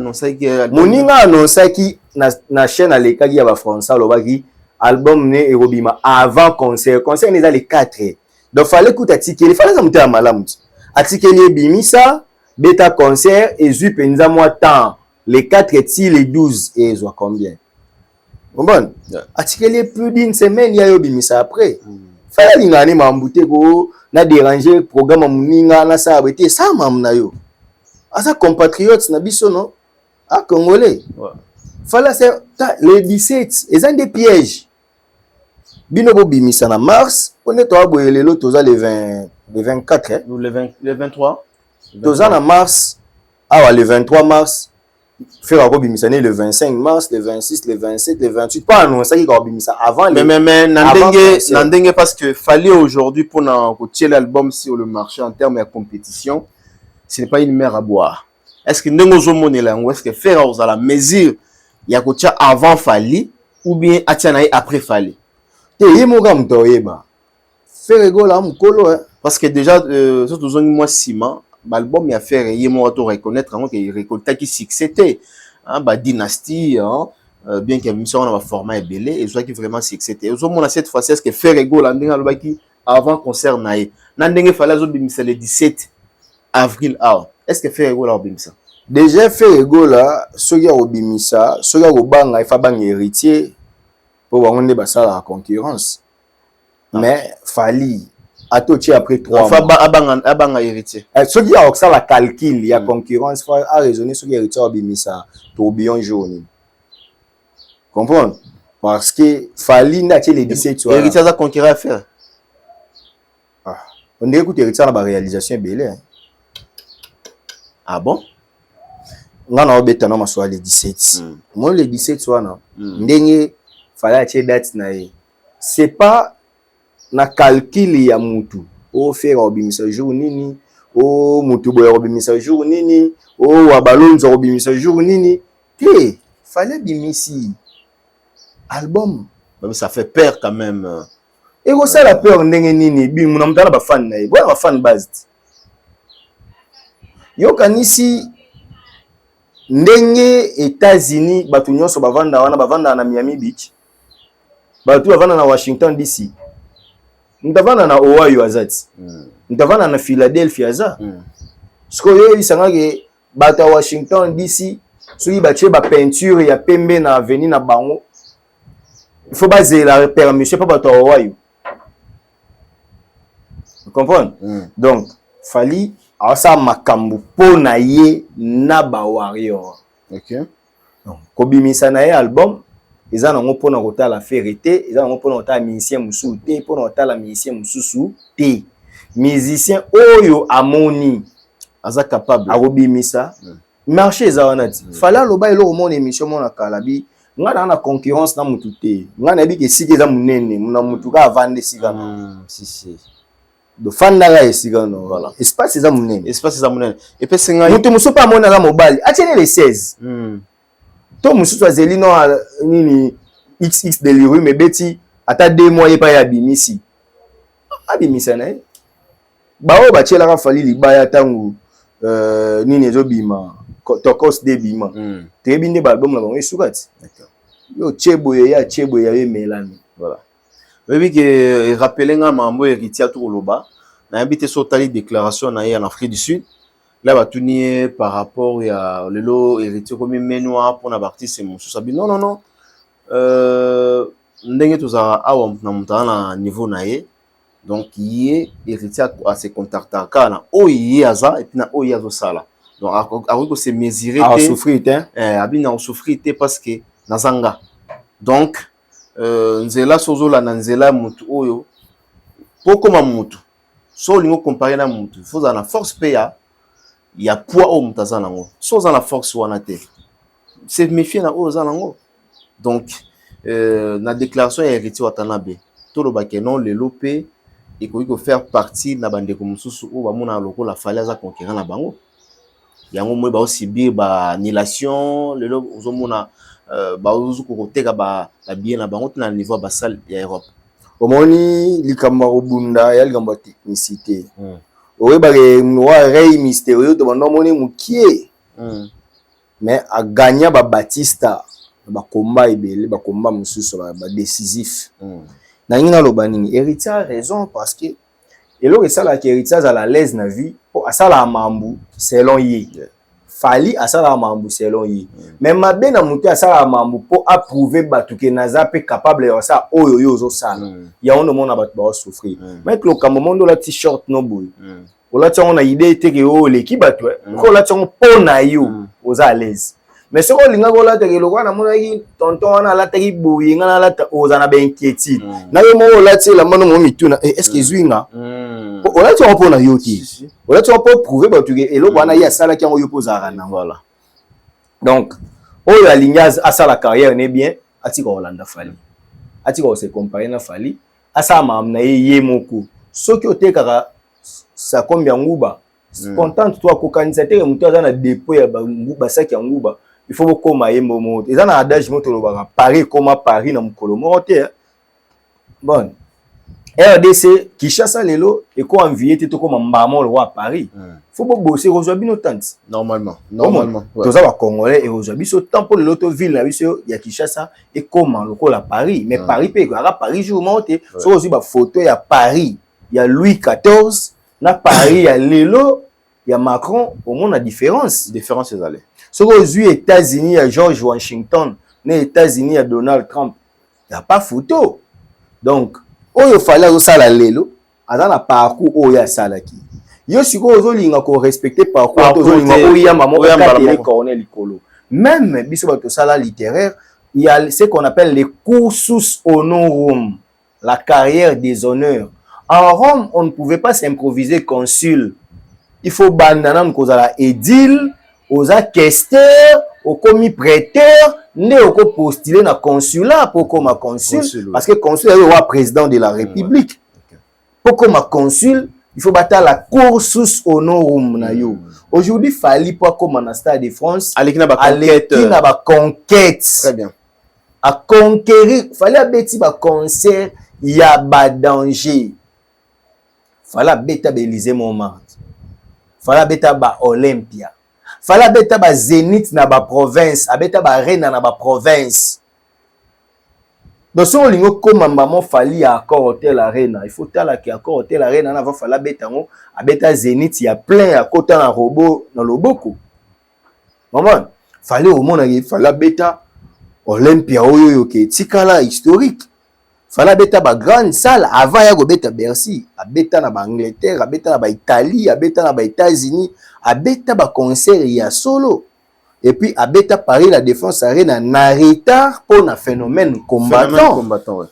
annoncé qui na chaîne à l'école ya ba français lobaki album né et Robima avant concert n'est dans les 4. Donc fallait écouter article, fallait ça monter à malamu. Article bimisa bêta concert et zu penza moi temps les 4 et les 12 et soit combien. Bon. Article plus d'une semaine ya yo bimisa après. Fallait lingani mambouté ko na déranger programme Moninga na ça arrêter ça mamna yo. Asa compatriotes na biso non à congolais. Fallait c'est les 17 ils ont des pièges. Bino bo bimisa na mars, on est toi boyele lo toza le 24 hein? Le 23 toza na mars. Ah le 23 mars. Faire ko bimisa le 25 mars, le 26, le 27, le 28 pas annoncer qui ko bimisa avant mais nandenge parce que fallait aujourd'hui pour retirer l'album sur le marché en termes de compétition. Ce n'est pas une mer à boire. Est-ce que nous sommes ou est-ce que faire à la mesure il y a avant Fally ou bien après Fally? Parce que déjà surtout moi ciment l'album il a fait il moi to reconnaître qu'il récolta qui succédait bah dynastie bien qu'il y a une mission dans format belé et soit qui vraiment succédait au moins cette fois c'est ce que Ferrego la ndinga lobaki avant concert naé ndenge fallait zo bimisa le 17 avril. Est-ce que Ferrego là obimisa? Déjà Ferrego là soki ya obimisa soki ya kobanga il faut banga héritier pour on basala la concurrence. Mais Fally atochi après 3 mois abanga héritier soki ya oksa la calcul ya concurrence faut a raisonner soki héritier obimisa tourbillon jaune. Comprendre? Parce que Fally n'a que les 17 héritier a concurrent à faire. On dirait que héritier na ba réalisation belé. Ah bon? On a obéta na maso les 17. Moi les 17 wana ndenge Fally a date na ye. C'est pas na calcul ya mutu. O faire obimisa jour nini, o mutu boya obimisa jour nini, o wabalonzo obimisa jour nini. Té, Fally bimisi album. Mais ça fait peur quand même. Et ça la peur ndenge nini, bi muna mutala ba fan na ye. Boya ba fan base. Yo kanisi ndenge États-Unis batu nyonso bavanda na Miami Beach. Batu bavanda na Washington DC. Ntavanda na Ohio azati. Ntavanda na Philadelphia aza. Siko yo isanga ke batu Washington DC soki batie ba peinture ya pembe na avenue na bango. Il faut baser la permission pas batu Ohio. Vous comprenez? Donc Fally asa makambu po na ye na ba warrior. OK. Donc kobimisa na ye album eza nango po na kotala ferité, eza nango po na kotala musicien mususu te, po na kotala musicien mususu te. Musicien oyo amoni aza capable akobimisa marché eza wana ti. Fally aloba eloko mona émission mona kalabi nga na concurrence na mutu te. Nga na bi ke siki eza munene, muna mutu ka avande sika na. Si. Do fandala esika no voilà. Espace eza munene. Et puis c'est nga mutu musu pa mona ka mobali. Atiene les 16. To mususu azeli no nini XX delirium ebeti ata 2 mois ye pa ya bimisi. Abimisa na ye. Ba o ba tiela ka Fally libaya tangu nini ezobima tokos de bima. Tebi nde ba album na bango esukati. D'accord. Yo chebo ya ye melani. Voilà. Oui que rappeler nga mambo héritier tout loba. Na habité sur tali déclaration na en Afrique du Sud. Là va tourner par rapport à le héritier comme Menoir pour la partie c'est mon sabi non ndenge tozala awa na moto na niveau na ye, donc ye héritier à se contacter kana oyi aza et puis na oyi azosala, donc akoki ko se mesurer te souffrir te abina on souffrir te parce que nazanga, donc nzela sozola na nzela mutu oyo pokoma mutu so lingo comparer na mutu faut na force pe ya poids o mutaza nango, so za na force wana te se méfier na o za nango. Donc na déclaration ya héritier Watanabe to lo ba ke non le lopé et ko faire partie na bande ko mususu o ba mona loko la fallait za conquérir na bango yango moi ba aussi bi ba annulation le lo ozomona ba uzu ko teka ba la bien na bango na niveau ba salle ya Europe. Omoni likamba obunda ya likamba technicité owe ba noa rey mystérieux to bando moni mukie mais a gagner ba Batista ba combat ebele ba combat mususu ba décisif na ngina loba nini héritier a raison parce que elo esala ki héritier à la l'aise na vie po asala mambu selon ye fali asala mambu selon ye mais mabe na mutu asala mambu po approuver batuke naza pe capable ya ça oyo yo zo sala ya on mona batu ba souffrir mais le kamomondo la t-shirt no boy ola tiongo na idée te ke o le ki batu ko la tiongo po na yo oza à l'aise. Mais ce qu'on linga gola te lo wana mona ki tonton wana la te ki boyi ngana la oza na ben inquiétude na yo mo la ti la mano mo mituna est-ce que zwinga on a tu on na yo ti on a tu on prouver ba tu et lo wana ya sala ki yo poza na voilà. Donc o ya linga asa la carrière ne bien ati ko Holanda fali ati ko se comparer na fali asa mam na ye moko soki o te kaka sa combien nguba contente toi ko kanisa te mutu aza na dépôt ya nguba saki ya nguba il faut beaucoup mailler momo et ça na adage moto lo ba Paris comme Paris na mukolo mote bon RDC Kinshasa lelo et ko envier te to comme mbamo lo à Paris faut beaucoup bosser aujourd'hui nos tentes normalement tous ça va congolais et aujourd'hui ce temps pour l'autre ville là biso ya Kinshasa et comment le la Paris mais Paris pe à Paris jour monte so aussi ba photo ya Paris ya Louis XIV na Paris ya lelo ya Macron au monde la différence c'est allé. Ce que aux États-Unis à George Washington, les États-Unis à Donald Trump, il n'y a pas photo. Donc, il fallait que ça lelo, dans le parcours où il y a ça là qui. Yo si ko ozolinga ko respecter parcours ozolinga o ya maman o katele corner likolo. Même biso ba to sala littéraire, il y a ce qu'on appelle les cursus honorum, la carrière des honneurs. En Rome, on ne pouvait pas s'improviser consul. Il faut bandanan kozala édile, oza questeur, au commis prêteur, né au postuler na consulat pour comme consul parce que consul est le président de la République. Pour comme consul, il faut battre la cursus honorum na yo. Aujourd'hui, fallait pas comme en Stade de France, aller na ba conquête. Très bien. À conquérir, fallait abeti ba concert, il y a ba danger. Fallait beta Élysée Montmartre. Fallait beta ba Olympia. Fallait beta ba Zénith na ba province, abeta ba Reine na ba province. Donc si on lingo comme maman fallait accord hôtel Arena, il faut tala ki accord hôtel Arena na va fallait beta ngo, abeta Zénith, il y a plein à côté na robot dans loboko. Maman, fallait au monde il fallait beta Olympia oyo ke tikala historique. Fallait beta ba grande salle avant ya go beta Bercy, abeta na ba Angleterre, abeta na ba Italie, abeta na ba États-Unis, abeta ba concert ya solo. Et puis abeta Paris la Défense Arena na retard pour na phénomène combattant. Ouais.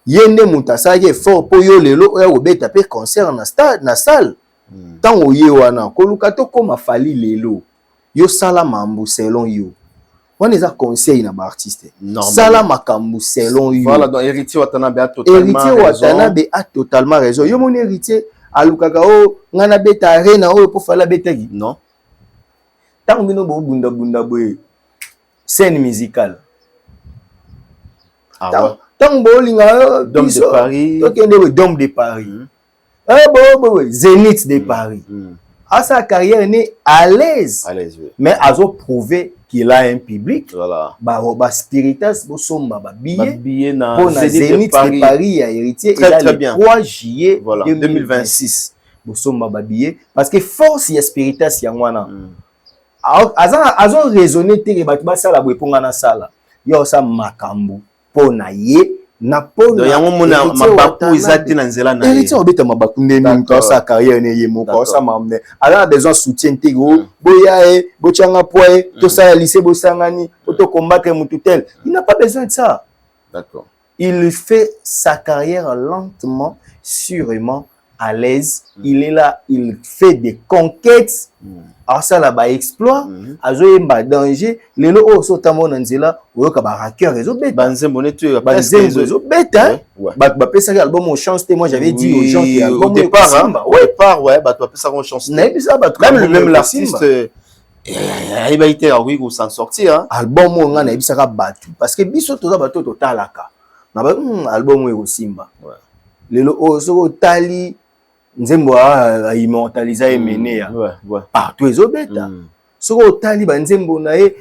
Yende mutasa ye fort po yo lelo ya go beta pe concert na stade na salle. Tango ye wana ko lukato koma fali lelo. Yo sala mambu selon yo. On les a conseillé na ba artiste. Sala makambu selon yo. Voilà, donc héritier Watanabe a totalement raison. Héritier Watanabe a totalement raison. Yo mon héritier alukaka o ngana beta Arena o po fala beta gi. Non. Tant que nous bunda bunda boy scène musicale. Ah ouais. Tant que linga Dôme de Paris. OK ndé Dôme de Paris. Zénith de Paris. À sa carrière est à l'aise. À l'aise. Oui. Mais azo prouvé qu'il a un public. Voilà. Ba spiritas bo somba ba billet na pour Zénith de Paris à héritier très, et là, très bien. 3 juillet voilà. 2026. Bo somba ba billet parce que force ya spiritas ya ngwana. Azon raisonné te ba sala bo eponga na sala yo sa makambu pona ye Napona. Donc yango mona mabaku ezati na nzela na. Héritier obeta mabaku ndeni to sa carrière ne yemo ko sa mamne. Alors besoin soutien tego boya e bochanga poe to sa lycée bosangani to combattre mututel. Il n'a pas besoin de ça. D'accord. Il fait sa carrière lentement, sûrement, à l'aise. Il est là, il fait des conquêtes. Alors ça là-bas exploit, azoyemba danger. Lelo o sotamo nanzela, oyoka ba hacker réseau bêta. Banzembo netu réseau bêta. Ba pesa album au chance, moi j'avais dit aux gens qui au départ, au départ ouais, ba tu pesa chance. Même l'artiste il va été oui ou s'en sortir. Album on a ebisaka batu parce que biso toza bato totalaka. Na ba album o Simba. Lelo o soko tali nzembo a immortaliser emenea partout ezobeta soko otali ba nzembo na ye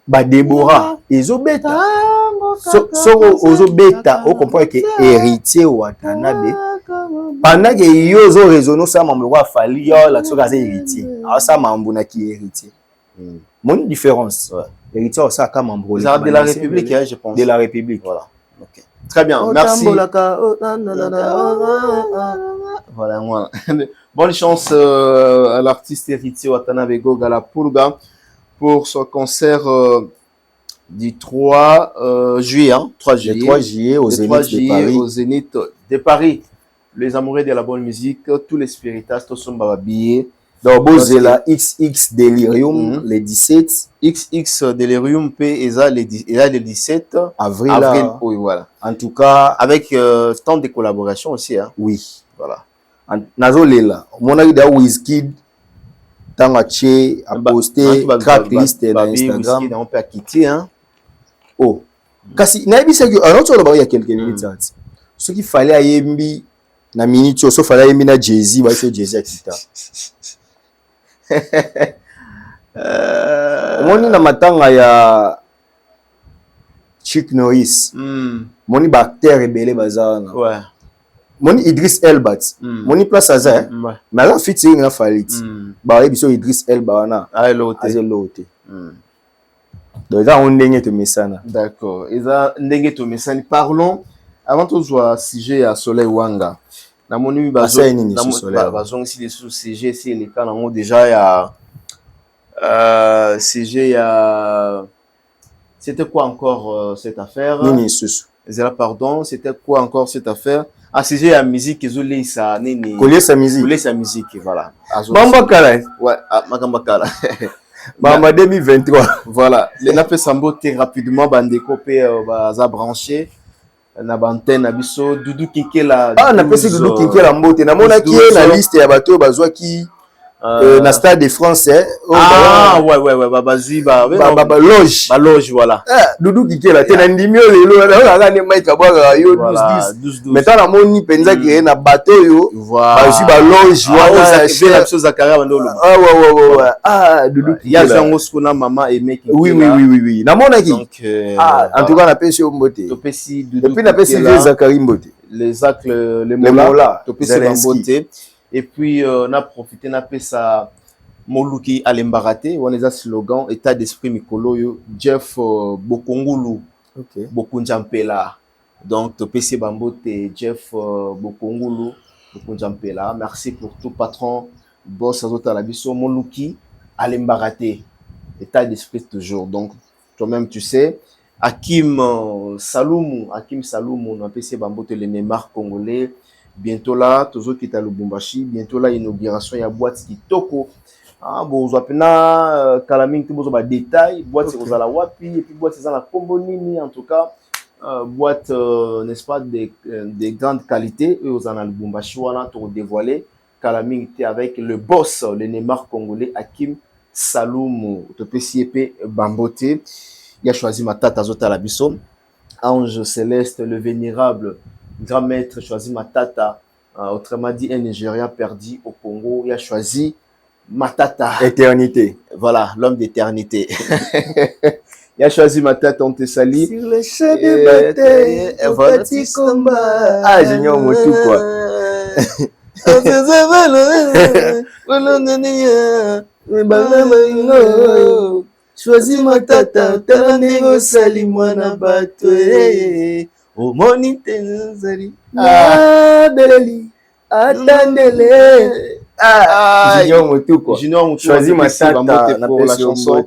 ba Deborah ezobeta soko ozobeta o comprendre que héritier Watanabe pendant que yo zo raisonner ça mambo kwa fali yo la soka c'est héritier alors ça mambo na ki héritier mon différence héritier ça comme mambo de la République je pense de la République voilà. OK. Très bien, merci. Voilà, voilà. Bonne chance à l'artiste héritier Watanabe Gala Pulga pour son concert du 3 juillet. Hein, 3 juillet au Zénith de Paris. Les amoureux de la bonne musique, tous les spiritastes, tous sont babillés. Donc, c'est la XX Delirium, le 17. XX Delirium P, et le 17 avril. Oui, voilà. En tout cas, avec tant de collaborations aussi. Hein. Oui. Voilà. Nazo Lela, mon ami da Wizkid, Tangache, a posté tracklist dans Instagram. On peut quitter, hein. Oh. Kasi, naïbi c'est que, un autre, il y a quelques minutes. Ce qu'il fallait à Yembi, na minute, sauf fallait à Yembi na Jay-Z, ouais, c'est Jay-Z, etc. Moni na matanga ya Chick Norris. Moni bactère rebelle bazana. Ouais. Moni Idris Elba. Moni place aza. Mais là featuring na Falit. Ba biso Idris Elba na. Azelote. Donc là on ndenge to mesana. D'accord. Eza ndenge to mesani. Parlons avant tout soit sujet à Soleil Wanga. Na moni bazon si les sous CG c'est les cas là déjà il y a CG il y a c'était quoi encore cette affaire pardon c'était quoi encore cette affaire CG à musique ils ça nini coller sa musique voilà Bamba Kala ouais Magamba Kala Bamba 2023 voilà les nappe samboté rapidement bandeko pe baza branché na bantenne abiso Doudou Kinkela na pesi Doudou Kinkela mbote na mona ki na liste ya bato bazwa ki na Stade de France ouais bazui ba loge voilà Doudou Kinkela te na ndimi lelo na nga ne maika bwa yo 12 mais tant na moni penza ki na bato yo bazui ba loge wana c'est la chose à carrière ndolo Doudou Kinkela ya zango skona mama aimé oui na mona ki en tout cas na pesi mbote to pesi Doudou na pesi Zakari mbote les acles les mola to pesi mbote. Et puis, on a profité, on a fait ça, Moluki Alembarate, on a un slogan, état d'esprit Mikolo, Jeff Bokongulu, Bokunjampela. Donc, PC Bambote, Jeff Bokongulu, Bokunjampela. Merci pour tout, patron, boss Azota Labiso, Moluki Alembarate, état d'esprit toujours. Donc, toi-même, tu sais, Hakim Saloumou, on a PC Bambote, le Neymar congolais. Bientôt là, toujours qui est à Lubumbashi, bientôt là, inauguration, il y a boîte qui toko. Bon, vous avez Kalaming, tout le détail, boîte aux ala wapi, et puis boîte c'est la Kombonini, en tout cas, boîte, n'est-ce pas, de grande qualité, et aux ala Lubumbashi, on a tout dévoilé. Kalaming était avec le boss, le Neymar congolais, Hakim Saloumou, TPCP Bambote. Il a choisi ma tata Zota Labiso, Ange Céleste, le vénérable. Grand maître choisi Matata, autrement dit un Nigérien perdu au Congo, il a choisi Matata. Éternité. Voilà, l'homme d'éternité. Il a choisi Matata, on te salue. Sur le champ de bataille, un petit combat. J'ignore mon tout quoi. choisis matata tala ndenge osali mwana bato omoni te nazali beleli atandele Junior Motuko. Choisis matata pour la chanson.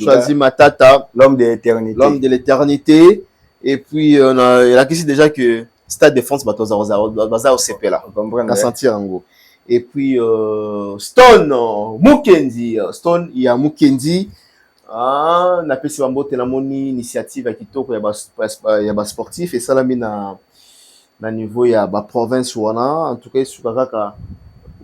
Choisis matata, l'homme de l'éternité. L'homme de l'éternité. Et puis on a la question déjà que Stade de France baza au CP là. On va sentir en gros. Et puis Stone Mukendi, Stone il y a Mukendi. Ah, na pesi bambote na moni initiative ya kitoko ya ba sportif et ça la mina na niveau ya ba province wana en tout cas sur kaka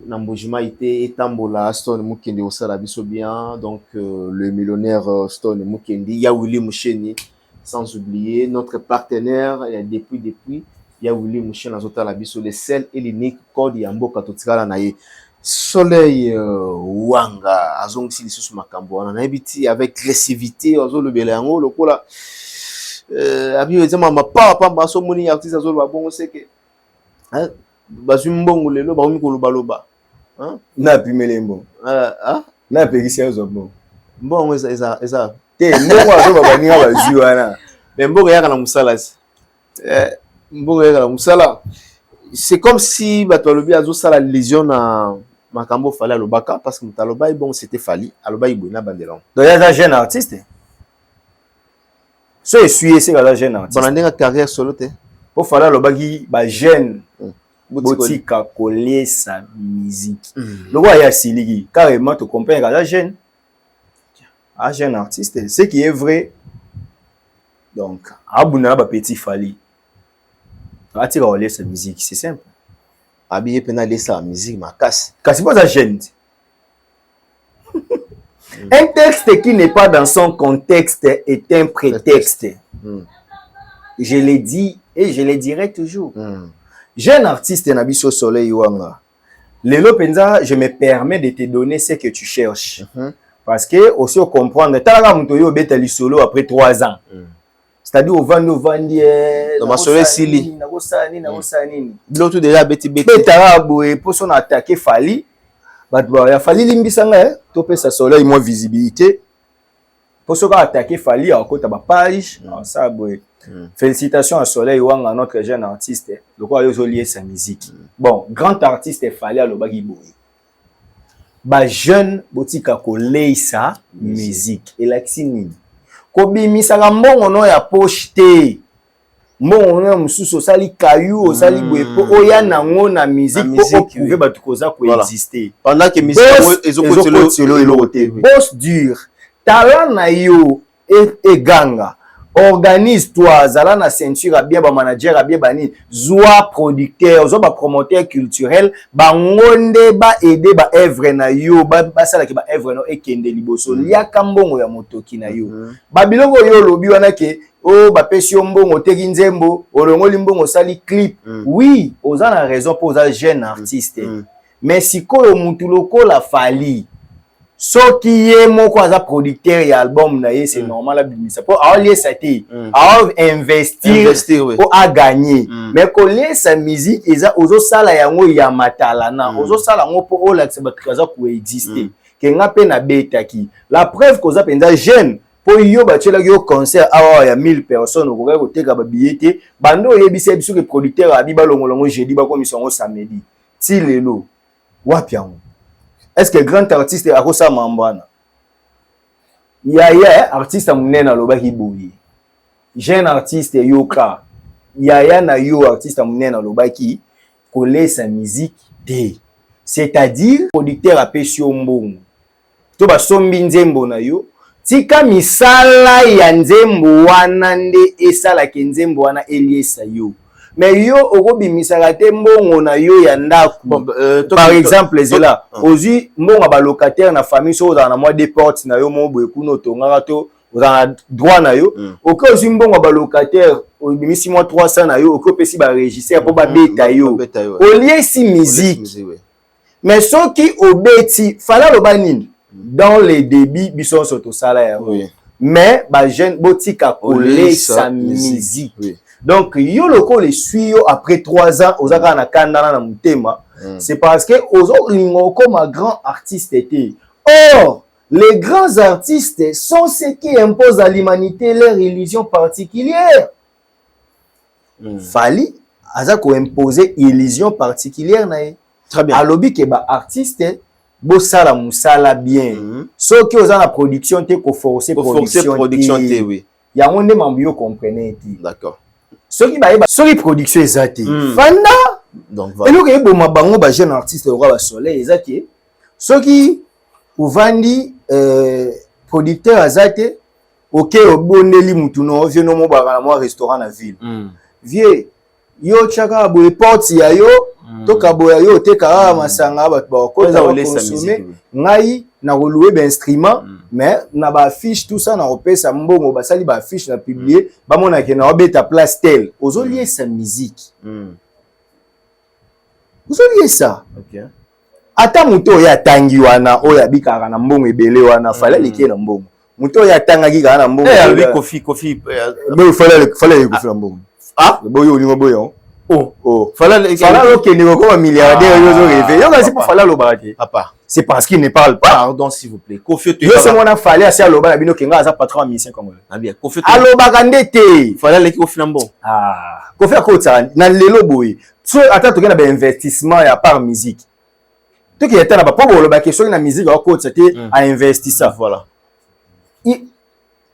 na mbojima ite etambola Stone Mukendi osala biso bien donc le millionnaire Stone Mukendi ya Willy Musheni sans oublier notre partenaire depuis ya Willy Musheni azotala biso le seul et l'unique code ya mboka totikala na ye Soleil Wanga azongisi lisusu makambo wana na ebiti avec agressivité azolobela yango lokola abi ezama mapa baso moni artiste azoloba bongo seke bazwi mbongo lelo bakomi koloba na pimele mbongo na pekisi azo mbongo eza te mbongo azo baninga bazwi wana mais mbongo yaka na musala mbongo yaka na musala c'est comme si bato alobi azosala lésion na makambo fali alobaka parce que mutaloba bon c'était fali aloba ibona bandelon donc il y a un jeune artiste so essuyer c'est un jeune artiste bon ndenge carrière solo te po fali alobaki ba jeune botika coller sa musique le roi ya siligi carrément tu comprends que un jeune artiste ce qui est vrai donc abuna ba petit fali atira coller sa musique c'est simple habillé pena laisser la musique ma casse kasi pas un jeune un texte qui n'est pas dans son contexte est un prétexte je l'ai dit et je le dirai toujours jeune artiste Nabiso Soleil Wanga lelo penza je me permets de te donner ce que tu cherches parce que aussi au comprendre talaka muto yo betali solo après 3 ans c'est-à-dire au vandi dans ma soleil sili na nini l'autre déjà beti betarabo et pour son attaquer fali bato ya fali limbisanga to pesa soleil moins visibilité pour ce attaquer fali à côté ba page ça boy félicitations à Soleil Wanga notre jeune artiste le quoi yo lié sa musique bon grand artiste fali à lobaki boy ba jeune botika ko leisa musique et l'axini ko bimisaka mbongo no ya poche te mbongo no mususu sali kayu sali boepo oya nango na musique pour prouver batu koza ko exister pendant que musique ezokotelo elote boss dur talent na yo et ganga organise toi zala na ceinture bien ba manager bien bani zwa producteur zo ba promoteur culturel ba ngonde ba aider ba œuvre na yo ba sala ki ba œuvre no ekende liboso liaka mbongo ya motoki na yo ba biloko yo lobi wana ke o ba pesi mbongo teki nzembo olongoli mbongo sali clip oui oza na raison pour za jeune artiste mais sikoyo mutu lokola fali soki ye moko aza producteur ya album na ye c'est normal abimisa po a lié ça te a investir pour a gagner mais ko lié sa musique eza ozo sala yango ya matalana ozo sala ngo po ola que ba kaza ko exister ke nga pe na betaki la preuve ko za penza jeune po yo ba tshela yo concert awa ya 1000 personnes ko ka ko teka ba billet bando yebisa biso ke producteur abi ba longolongo jeudi ba komisiongo samedi ti lelo wapi yango. Est-ce que grand artiste a kosa mambana? Yaya artiste munena lobaki boyi. Jeune artiste yoka. Yaya na yo artiste munena lobaki coller sa musique té. C'est-à-dire producteur a pesi mbongo. To ba sombi nzembo na yo. Tika misala ya nzembo wana nde esala ke nzembo wana eliesa yo. Mais yo okobimisaka te mbongo na yo ya ndako par exemple là ozi mbongo ba locataire na famille so dans na mois des portes na yo mo boye kuno tongaka to dans droit na yo okozi ozi mbongo ba locataire obimisi mois 300 na yo okopesi ba régisseur pour ba beta yo olie si musique mais soki obeti fala loba nini dans les débits bison soto sala ya mais ba jeune botika coller sa musique donc yo loko le suyo après 3 ans ozaka na kandana na mutema c'est parce que ozo lingo comme un grand artiste était or Les grands artistes sont ceux qui imposent à l'humanité leur illusion particulière. Fali aza ko imposer illusion particulière na ye. Très bien. Alobi ke ba artiste bo sala musala bien. So ki oza na production te ko forcer production te, oui. Ya nde mambio comprendre te. D'accord. Soki ba soki production ezate. Fanda. Donc voilà. Eloko e boma bango ba jeune artiste roi ba soleil ezate. Soki uvandi producteur azate OK oboneli mutu no vie no mo ba na mo restaurant na ville. Vie yo chaka boye porte ya yo to kaboya yo te ka masanga ba ko za consommer ngai na louer ba instrument mais na ba affiche tout ça na opesa mbongo ba sali ba affiche na publier ba mona ke na obeta place tel ozolier sa musique ozolier ça OK ata muto ya tangi wana oya bikara na mbongo ebele wana fala leke na mbongo muto ya tangaki ka na mbongo albi kofi mais fala kofi na mbongo ah boyo olingo boyo fala okende kokoma milliardaire yozo rêver yo kasi pour fala lobate papa c'est parce qu'il ne parle pas pardon s'il vous plaît kofi yo c'est mon fallait asi aloba na bino kenga aza patron à musicien congolais ah bien kofi alobaka ndete fala leki kofi na mbongo ah kofi akota na lelo boye so ata toke na ba investissement ya part musique toke eta na ba po boloba question na musique akota te a investir ça voilà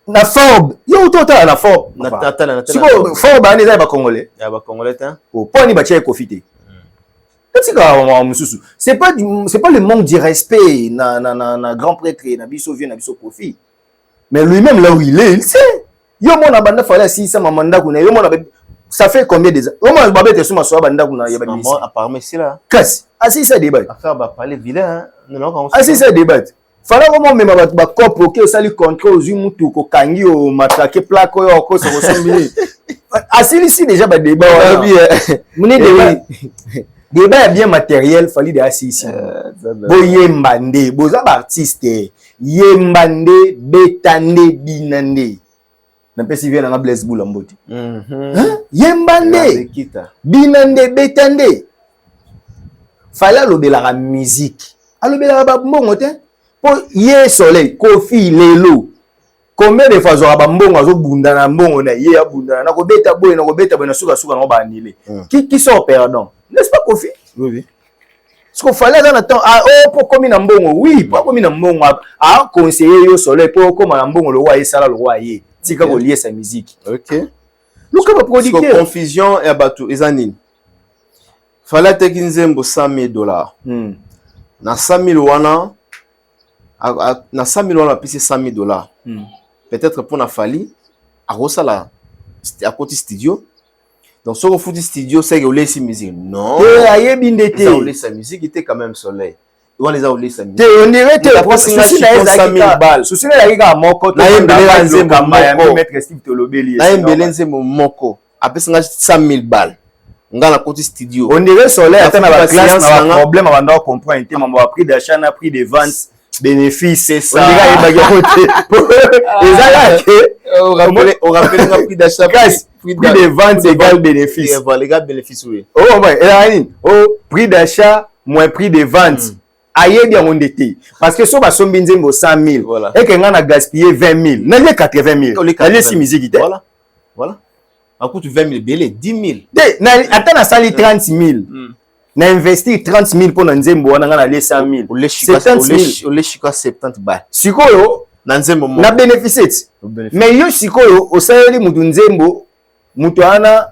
na Forbes yo tota na Forbes na tata siko Forbes ani za ba congolais ya ba congolais ta poni ba tchai profiter c'est pas le manque de respect na grand prêtre na biso vient na biso profit mais lui-même là où il sait yo mona banda fala si ça mamanda kuna yo mona ça fait combien des au moins babé te suma so banda kuna ya ba misi apparemment c'est là kasi asi ça débat affaire ba parler vilain non asi ça débat fala comment même ba cop OK sali contrôle zu mutu ko kangi o matraquer plaque yo ko so sombini asi ici déjà ba débat muni débat bien matériel fali de assis bo yembande boza ba artiste yembande betande binande na pesi vient na Blaise Boula Mboti yembande binande betande fala lobela la musique alobela ba mbongo te po ye soleil kofi lelo combien de fois zora ba mbongo azo bunda na mbongo na ye abunda na ko beta boy na ko beta boy na suka na ba anile qui sort perdant n'est-ce pas Kofi? Oui. Ce qu'il fallait dans le temps, pour comme une mbongo, oui, pour comme une mbongo, conseiller yo soleil, pour comme un mbongo, le roi et ça, le roi et c'est comme lier sa musique. Ok. Nous, comme producteur. Confusion et abatou, ezanine. Fallait te kinzembo $100,000. Na 100,000 wana, na 100,000 wana, puis c'est $100,000. Peut-être pour na fali, à Rosala, à côté studio. Donc, si on fout du studio, c'est que vous laissez musique. Non. Vous laissez la musique, il était quand même soleil. On les a oublié sa musique. On dirait que le processus est 100,000 balles. Souci là, il y a mon côté. Moko. Après, c'est 100,000 balles. On a la côté studio. On dirait soleil, attends, la classe, on a un problème avant de comprendre. On a pris d'achat, on a pris des ventes. Bénéfice, c'est ça. On rappelle un prix d'achat, prix de vente égale bénéfice. Les gars, bénéfice, oui. Oh, ouais, prix d'achat moins prix de vente. Aïe, bien, on était. Parce que si on va sommer 100,000, et qu'on a gaspillé 20,000, on a 80,000. On a 6 musiques. Voilà. Voilà. À coût de 20,000, 10,000. Attends, on a sali 30,000. Na investir 30,000 pour Nzembo na ngana les 100,000. Au les chika 70 balles. Sikoyo na Nzembo na bénéfice. Mais yo sikoyo osayeli mutu Nzembo mutu ana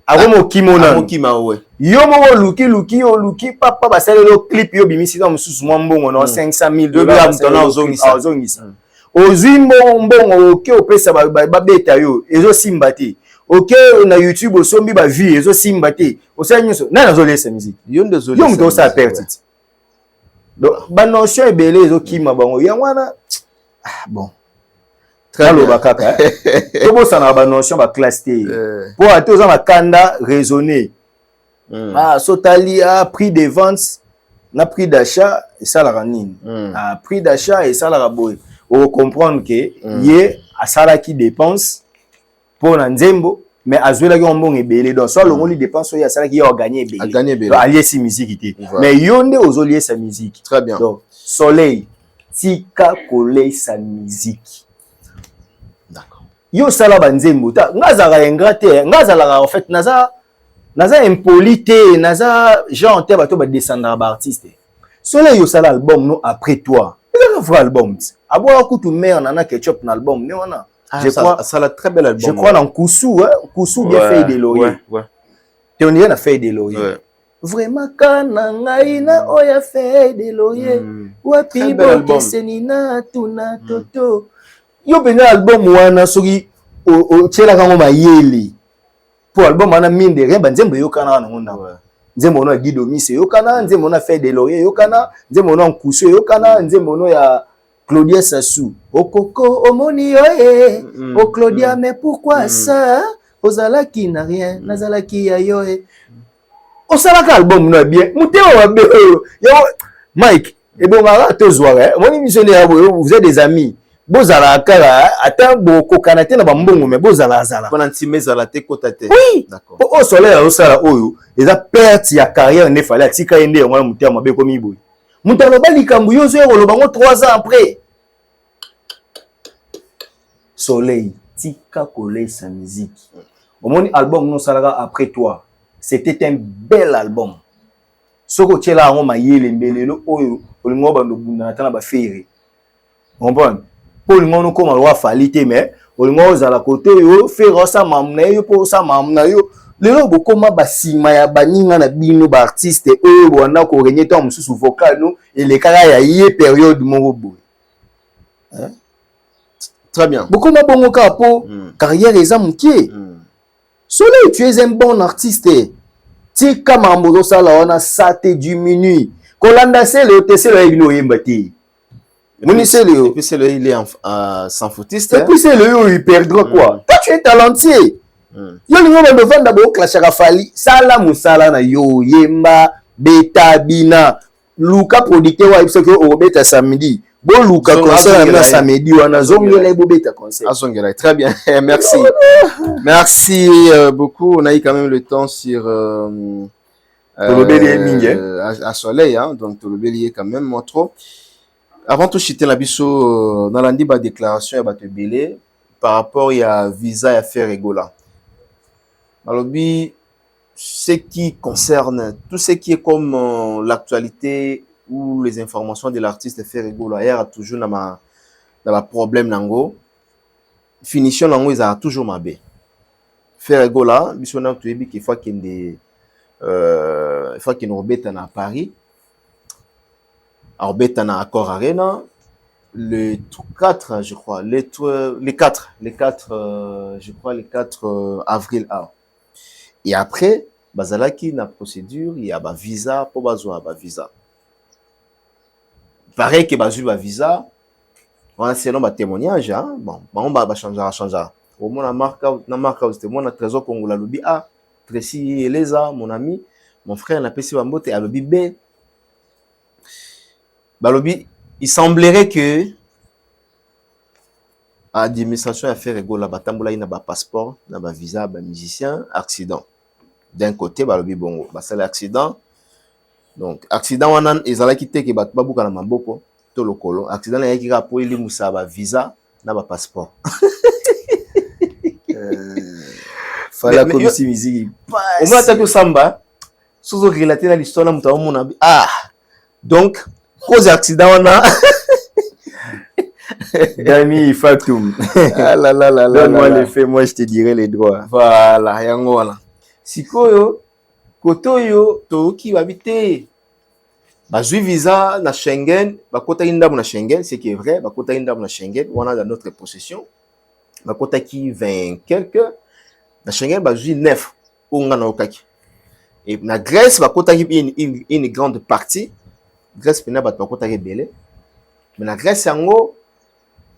agomo kimona. Mokima we. Yo mo luki papa basalelo clip yo bimisi na mususu mwa mbongo na $500,000 mutona ozongisa. Ozimbo mbongo oke opesa ba beta yo ezo simba te. OK na YouTube osombi ba vie ezo simba te osala nyonso na nazolesa musique yo désolé yo mto sa perte donc ba notion ebele ezo kima bango ya wana bon très bien bakaka to bosana ba notion ba classe te pour atoza makanda raisonner sotali a prix de vente na prix d'achat et ça la ranine prix d'achat et ça la boy on comprendre que yé a sala qui dépense pour Nzembo mais azwela ki mbongo ebele donc soit longoli dépense ya sala ki a gagné ebele allié si musique ité mais yonde ozolié sa musique très bien donc soleil tika kolesa musique. D'accord. Yo sala banzembo ta ngazala ingrate ngazala en fait naza impolite naza genre te bato ba descendre ba artiste. Soleil yo sala album no après toi. C'est un vrai album. Abo kutu mère nana ketchup na album ne wana. Je crois ça la très bel album. Je crois dans Koussou hein, Koussou bien fait des lauriers. Ouais. Tu on a fait des lauriers. Ouais. Vraiment kana ngaina oya fait des lauriers. Wapi bo senina tuna toto. Yo benga album wana soki o tshela kango mayele. Pour album wana mine de rien banzembo yo kana wana ngona. Nzembo no Guido Mise yo kana, nzembo no fait des lauriers yo kana, nzembo no Koussou yo kana, nzembo no ya Claudia Sassou. Okoko omoni oye. O Claudia mais pourquoi ça? Ozalaki na rien, nazalaki ya yo e. Osalaka album no bien. Muteo wa be yo Mike, et bon mara to zoare. Moni missionnaire vous êtes des amis. Bozala kala ata boko kanate na bambongo mais bozala zala. Pendant timezala te kotate. Oui. D'accord. Au soleil au sala oyo, eza perte ya carrière ne fallait atika ende ngona mutia mabe komi boy. Mutalo bali kambu yo zo yolo bango 3 ans après. Soleil tika kolé sa musique. Au moni album non salaka après toi. C'était un bel album. Soko tshela ngo mayele mbelelo oyo olingo bando bunda na tana ba fere. Comprendre? Pour le monde comme loi falité mais olingo za la côté yo faire ça mamna yo pour ça mamna yo lelo bokoma basima ya baninga na bino ba artiste oyo bwana ko renye temps mususu vocal no et les kala ya yé période moko boy. Hein? Très bien. Bokoma bongo ka po carrière eza mukie. Soleil, tu es un bon artiste. Tika mambo sala wana sate du minuit. Kolanda c'est le TC le igno yembati. Moni c'est le. Et puis c'est le il est sans foutiste. Et puis c'est le il perdra quoi. Toi tu es talentueux. Yo lingo bando vanda bo clash rafali sala musala na yo yemba beta bina Luka producteur wa ibso ko obeta samedi. Bo Luka concert na samedi wana zongela ibobeta concert. Azongela très bien. Merci. Merci beaucoup. On a eu quand même le temps sur à Soleil hein. Donc Tolobeli quand même moi trop. Avant tout chiter la biso dans l'andi ba déclaration ya bato belé par rapport à visa et affaire Egola. Alors ce qui concerne tout ce qui est comme l'actualité ou les informations de l'artiste Faire Egola hier a toujours dans ma problème nango finition nango ils a toujours ma bé Faire Egola biso na tu ebi qu'il faut qu'il rebête à Paris Orbeta na Accor Arena le 4 je crois les 4 je crois les 4 avril et après bazalaki na procédure il y a ba visa pour bazwa ba visa pareil que bazui ba visa on a selon ba témoignage hein bon on va changer au moins na marque c'était moi na trésor Congola lobi Tracy Eleza mon ami mon frère na pesi ba mbote a lobi B balobi il semblerait que administration a fait Egola batambola ina ba passeport na ba visa ba musicien accident d'un côté balobi bongo ba sala accident donc accident wana ezala ki teke ba babuka na maboko to lokolo accident na yaki rapo ili musa ba visa na ba passeport fala comme si musique au moins tato samba sozo relater na l'histoire na mutawo mona donc cause accident wana Dami Fatoum. Ah là là là là. Donne-moi les faits, moi je te dirai les droits. Voilà, yango wana. Sikoyo kotoyo toki babité. Bazui visa na Schengen, bakota indamu na Schengen, c'est qui est vrai, bakota indamu na Schengen, wana dans notre possession. Bakota ki 20 quelques na Schengen bazui 9 onga na okaki. Et na Grèce bakota ki une grande partie. Grèce pena bat bakota ki belé. Mais la Grèce yango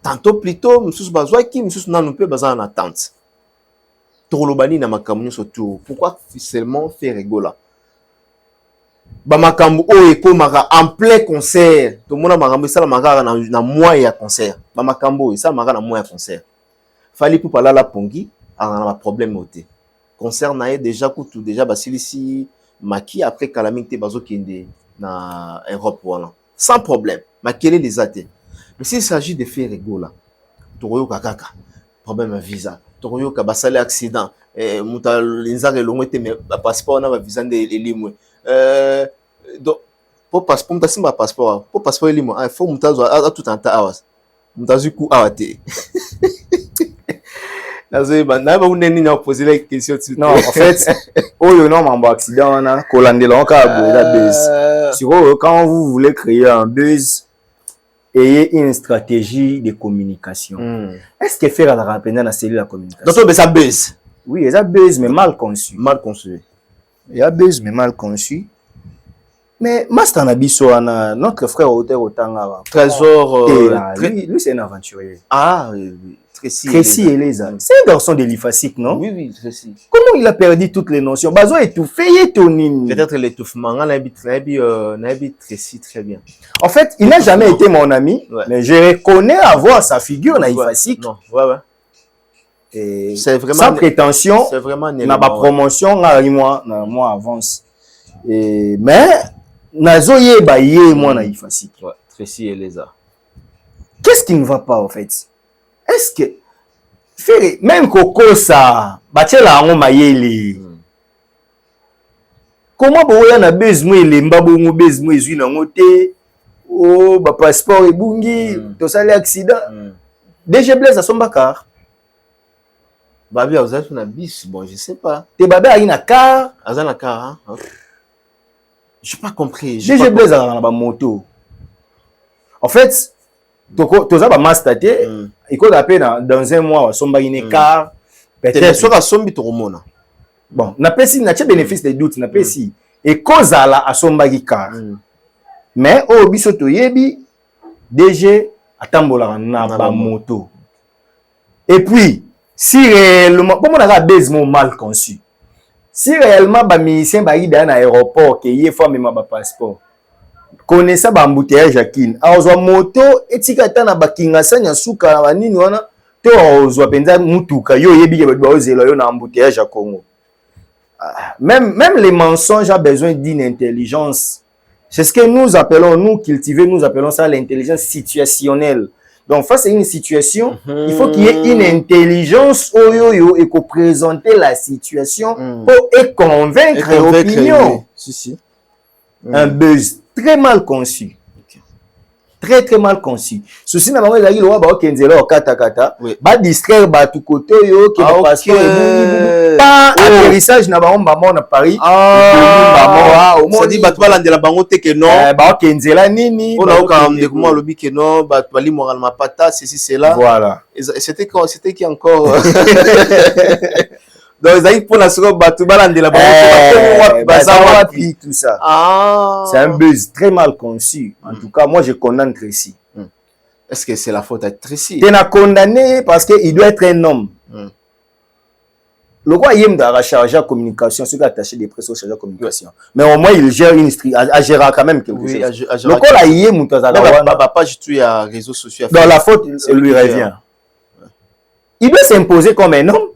tantôt plutôt mususu bazwaki mususu nanu pe baza en attente. Tolobani na makambu surtout. Pourquoi seulement faire Egola? Ba makambu o ekomaka en plein concert. To mona makambu sala makaka na mois ya concert. Ba makambu ça makaka na mois ya concert. Fali pour parler la pongi a un problème oté. Concert na déjà kutu déjà basilisi maki après calamité bazo kende na Europe voilà. Sans problème. Makele les athées. Mais s'il s'agit de faire rigolo, Toroyo Kakaka, problème à visa, Toroyo Kabasale accident, Mouta Linzare Lomete, mais passeport, on a visa de l'Elimwe. Donc, pour passeport, pour passeport, il faut Moutazo à tout un tas. Moutazu coup à té. Non, en fait, oh non, mon accident, on a colandé la buzz. Quand vous voulez créer un buzz, ayez une stratégie de communication. Est-ce que faire la rappeler dans la cellule de la communication? Donc, ça buzz. Oui, ça buzz, mais mal conçu. Mal conçu. Il y a buzz, mais mal conçu. Mais Master Nabiso, notre frère auteur autant Trésor. Lui, c'est un aventurier. Ah, Tracy Eleza. C'est un garçon de l'IFASIC, non? Oui, oui, Tracy. Comment il a perdu toutes les notions? Bazo étouffé, étonné. Peut-être l'étouffement. On a habité Tracy très bien. En fait, il n'a jamais été mon ami, mais je reconnais avoir sa figure dans l'IFASIC. Non, ouais. C'est vraiment sans prétention. C'est vraiment na ba promotion moi avance. Mais nazoye ba yé moi na IFASIC. Ouais, Tracy Eleza. Qu'est-ce qui ne va pas en fait? Est-ce que même Coco ça batela ngo mayele. Comment boya na besoin lemba bongo besoin ezui na ngote oh ba passeport ebungi to sali accident. DG Blaise Asombakar. Babi a na bis, bon je sais pas. Te babi a na car, azana car hein. J'ai pas compris. DG Blaise a na moto. En fait, toza ba mastaté, il faut appeler dans un mois somba une car, peut-être soit sombi to romona. Bon, na pesi na bénéfice des doutes na pesi et kozala a somba car. Mais au biso to yebi DG atambola na ba moto. Et puis si réellement, comment on a baisement mal conçu. Si réellement ba musicien ba ida na aéroport que yé fois même ba passeport. Connaissant ba embouteillage Jacqueline. Azwa moto etika ta na ba kinga nya suka na banini wana to ozwa penza mutuka yo yebi ke ba ozela yo na embouteillage à Congo. Même les mensonges ont besoin d'une intelligence. C'est ce que nous appelons, nous cultiver, nous appelons ça l'intelligence situationnelle. Donc, face à une situation, il faut qu'il y ait une intelligence et qu'on présente la situation pour convaincre l'opinion. Si. Un buzz très mal conçu. Très très mal conçu. Ceci n'a pas été le kenzela au kata ba distraire ba tout côté yo qui ne passe pas atterrissage na ba na Paris. Ça dit ba twala ndela bango te que non ba kenzela nini on a aucun de comment lobi que non ba twali moralement pata ceci cela. Voilà. C'était qui encore donc ça pour la seconde ba twala ndela bango tout ça. C'est un buzz très mal conçu. En tout cas, moi je condamne Tracy. Est-ce que c'est la faute à Tracy? Tu l'as condamné parce qu'il doit être un homme. Le roi Yem doit recharger la communication, ceux qui sont attachés des pressions chargés la communication. Mais au moins, il gère une gère quand même quelque chose. Le roi Yem, il pas du tout à réseaux sociaux. Dans la faute, il lui revient. Il doit s'imposer comme un homme.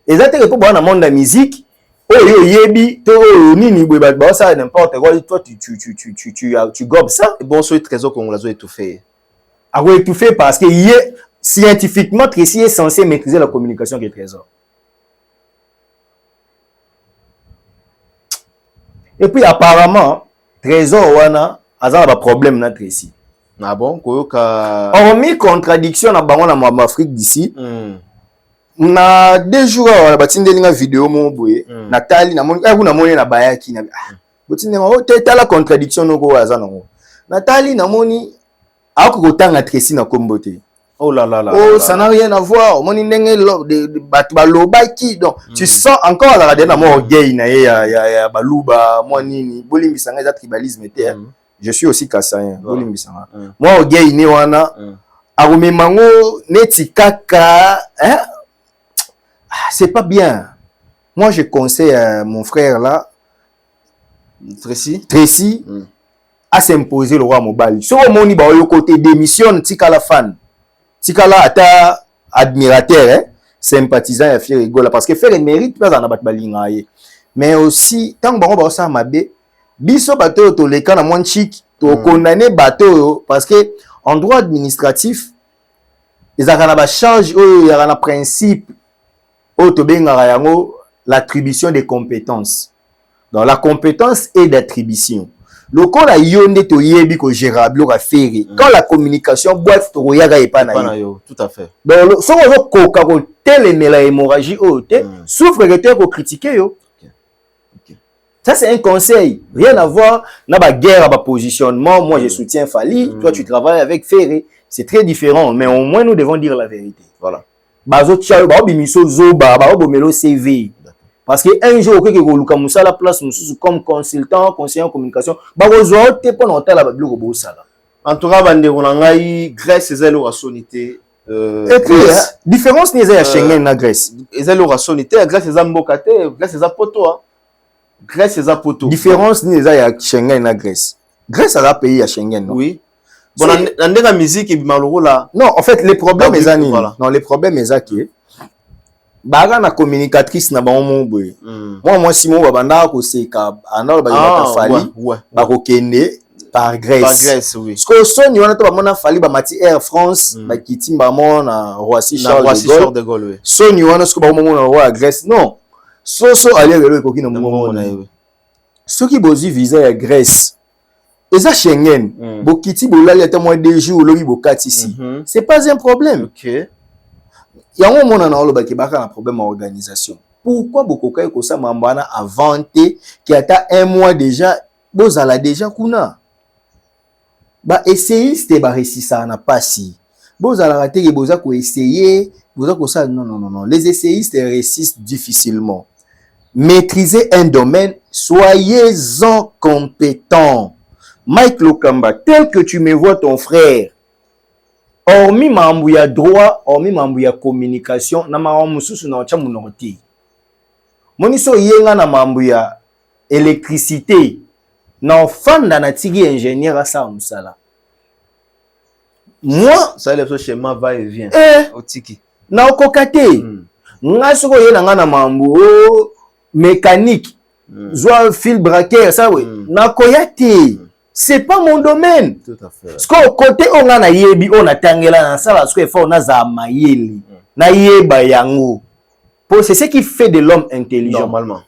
Et ça, c'est pour dans le monde de la musique. Oh, yebi, ça n'importe quoi. Toi, tu gobes ça. Et bon, sur le trésor qu'on l'a étouffé. Ah oui, étouffé parce que scientifiquement, Tracy est censé maîtriser la communication du trésor. Et puis, apparemment, trésor, wana, a un problème na Tracy. Ah bon? Hormis contradiction en Afrique d'ici. Na 2 jours na batindeli nga vidéo mo boye Nathalie na moni na moni na bayaki na botinde ma teta la contradiction noko aza nango Nathalie na moni akokotanga Tracy na kombote. Oh là là là. Oh, ça n'a rien à voir. Moni ndenge balobaki donc tu sens encore la radena mo orgueil na ya baluba mo nini bolimbisanga za tribalisme te. Je suis aussi kassayen bolimbisanga. Mo orgueil ni wana arumemango neti kaka hein. C'est pas bien. Moi, je conseille à mon frère là, Tracy, à s'imposer le roi Mobali. Si on moni ba yo côté démission, tikala fan, tikala ata admirateur, sympathisant et fier rigolo parce que faire mérite pas en abat balinga ye. Mais aussi tant que ba ça mabe, biso bateau to le kana mon chic, to condamner bateau parce que En droit administratif, ils ont une charge, il y a un principe, l'attribution des compétences. Donc, la compétence est d'attribution. Le corps a yonde to yebi ko gérable ko faire. Quand la communication boîte to yaga et pas na yo. Tout à fait. Donc, so ko ka ko telemela hémorragie ote, souffre que ko critiquer yo. Ça, c'est un conseil. Rien à voir. N'a pas guerre à positionnement. Moi, je soutiens Fali. Toi, tu travailles avec Ferré. C'est très différent. Mais au moins, nous devons dire la vérité. Voilà. CV. Parce qu'un jour, que la place comme consultant, conseiller en communication, en tout cas, Grèce, c'est la sonité. Et puis, différence n'est pas à Schengen, la Grèce. C'est la sonité. Grèce, c'est Mbokate. Grèce, c'est poto. Grèce, c'est un poteau. Différence ni les a Schengen na Grèce. Grèce a un pays à Schengen, non? Oui. Bon, dans la musique et malheureux là. Non, en fait, les problèmes les années. Non, les problèmes les que baga na communicatrice na ba ombo. Moi si mo babanda ko seka anor ba yaka Fali ba ko kende par Grèce. Par Grèce, oui. Ce que son y wana to ba mona Fali ba mati Air France ba kitimba mo na Roissy Charles de Gaulle. Oui. Son y wana ce que ba mo na roi Grèce. Non. So aller le ko kina mo na yo. Ceux qui bozi visa ya Grèce. Eza Schengen. Bo kiti bo lali ata moins 2 jours lobi bo kat ici. C'est pas un problème. OK. Yango mona na oloba ki baka na problème d'organisation. Pourquoi bokoka ko sa mambana avanté qui ata un mois déjà bozala déjà kuna. Ba essayiste ba resisa na pasi. Bozala raté ke boza ko essayer, boza ko sa non. Les essayistes réussissent difficilement. Maîtrisez un domaine, soyez-en compétent. Mike Lokamba, tel que tu me vois ton frère, hormis mambouya droit, hormis mambouya communication, na mamususu na ocha munoti. Moniso yenga na mambouya électricité, na ofanda na tigi ingénieur asa musala. Moi, ça le schéma va et vient. Otiki. Na okokate. Ngasoko yena nga na mambu mécanique. Soit fil braqueur ça oui. Na koyate. C'est pas mon domaine. Tout à fait. Parce qu'au côté on a na yebi on a tangela na sala parce que faut na za mayeli. Na yeba yango. C'est ce qui fait de l'homme intelligent. Normalement.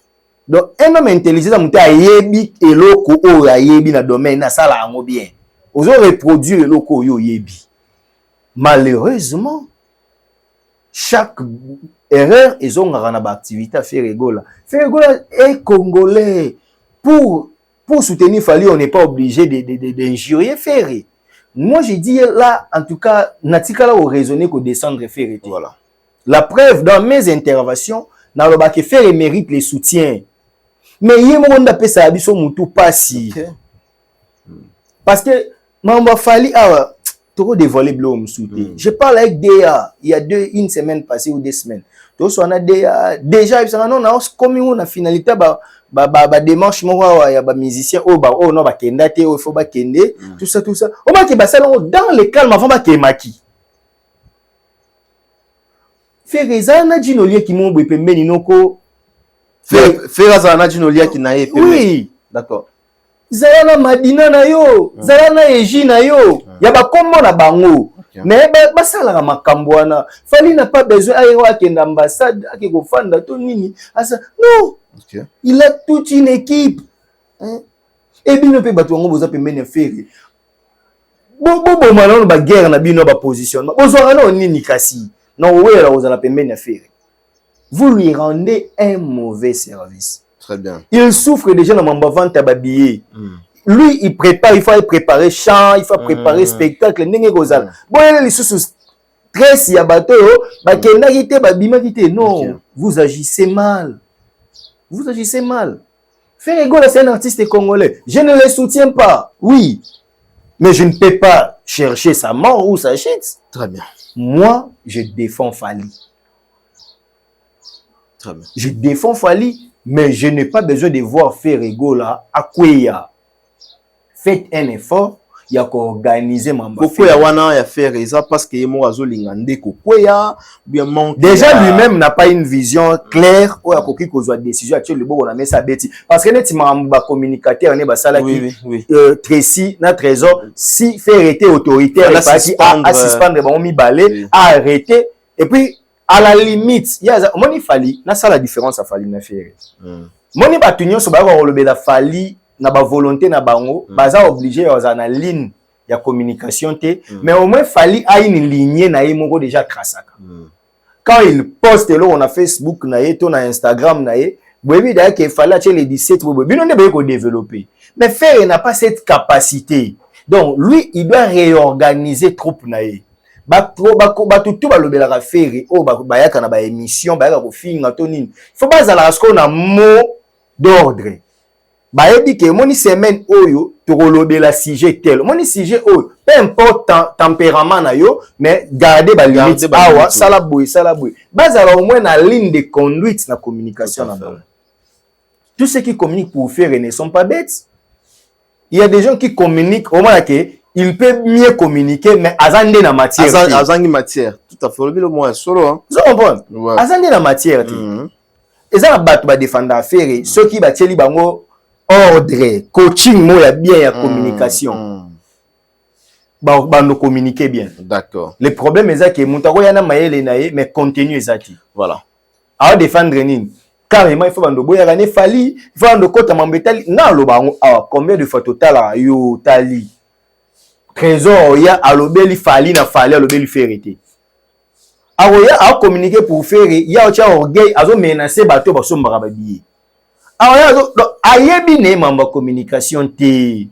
Donc un homme intelligent ça muta yebi eloko o ya yebi na domaine na sala yango bien. Ozo reproduire eloko yo yebi. Malheureusement chaque erreur ils ont une activité à faire rigoler. Faire rigoler est congolais. Pour soutenir Fali, on n'est pas obligé d'injurier Ferré. Moi, je dis là, en tout cas, Natikala au raisonner qu'au descendre Ferré. Voilà. La preuve, dans mes interventions, Naloba que Ferré mérite les soutiens. Mais il y a un monde qui a fait ça, Moutou pas si. Parce que, Mamba Fali a trop dévoilé Blom soutien. Je parle avec DA, il y a une semaine passée ou 2 semaines. Donc, on a déjà, on a comme on a finalité, démarche moi ya ba musicien non ba kenda te faut ba kende tout ça on va que ba salon dans le calme avant ba kemaki Fereza na jinolie ki mo bope mbeni noko Fereza na jinolie ki na ye oui d'accord zala madina na yo zala na eji na yo ya ba kombo na bango mais ba sala makambo wana Fali n'a pas besoin ayo akenda ambassade akiko fanda to nini asa non. Okay. Il a toute une équipe. Et bien, on peut battre un gros pembeni Ferré. Bon, maintenant, on guerre na bino ba positionnement. Bonsoir, non, ni kasi. Non, ouais, là, vous allez pembeni Ferré. Vous lui rendez un mauvais service. Très bien. Il souffre déjà dans mon vente à babillet. Lui, il prépare, il faut préparer chant, il faut préparer spectacle. N'engé gozal. Bon, il sous stress, il y a bateau, ba kenda kité, ba bima kité. Non, vous agissez mal. Vous agissez mal. Ferré Gola, c'est un artiste congolais. Je ne le soutiens pas. Oui. Mais je ne peux pas chercher sa mort ou sa chute. Très bien. Moi, je défends Fali. Très bien. Je défends Fali, mais je n'ai pas besoin de voir Ferré Gola à Kouya. Faites un effort. ya ko-organiser mamba. Pourquoi ya wana ya faire ça parce que yemo azolinga ndeko koya bien manque. Déjà lui-même n'a pas une vision claire ou ya koki kozwa décision actuelle le bon on a mis ça bêti parce que net mamba communicateur ne ba sala qui Tracy na Trésor si faire été autoritaire et pas à suspendre ba mi balé à arrêter et puis à la limite il y a moni fali na ça la différence à fali na faire moni ba tunyo so ba ko lobela fali na ba volonté na bango baza obligé ya na ligne ya communication té mais au moins fali a une lignée na yemo déjà trasaka quand il poste là on a Facebook na yeto na Instagram na ye boyebi d'ailleurs qu'il fallait les 17 bino ne ba ko développer mais faire n'a pas cette capacité donc lui il doit réorganiser troupe na ye ba tout ba lobela faire o ba yaka na ba émission ba yaka ko finga to nini faut pas ala ce qu'on a mot d'ordre ba yebi que moni semaine oyo to lobela sujet tel moni sujet oyo peu importe tempérament na yo mais garder ba limite awa sala boy bazala au moins na ligne de conduite na communication na bango. Tous ceux qui communiquent pour faire ne sont pas bêtes. Il y a des gens qui communiquent au moins que il peut mieux communiquer mais azande na matière azangi matière tout à fait le moins solo hein vous comprenez azande na matière et ça ba ba défendre affaire ceux qui ba tieli bango ordre coaching mo ya bien ya communication ba no communiquer bien d'accord le problème est que mutako yana mayele na ye mais contenu ezati voilà à défendre nini carrément il faut bando boya gane fali il faut bando kota mambetali na lo bango combien de fois total yo tali Trésor ya alobeli fali na fali alobeli ferité awoya a communiquer pour faire ya ocha orgueil azo menacer bato basombaka babiye awoya ayebi ne mamba communication te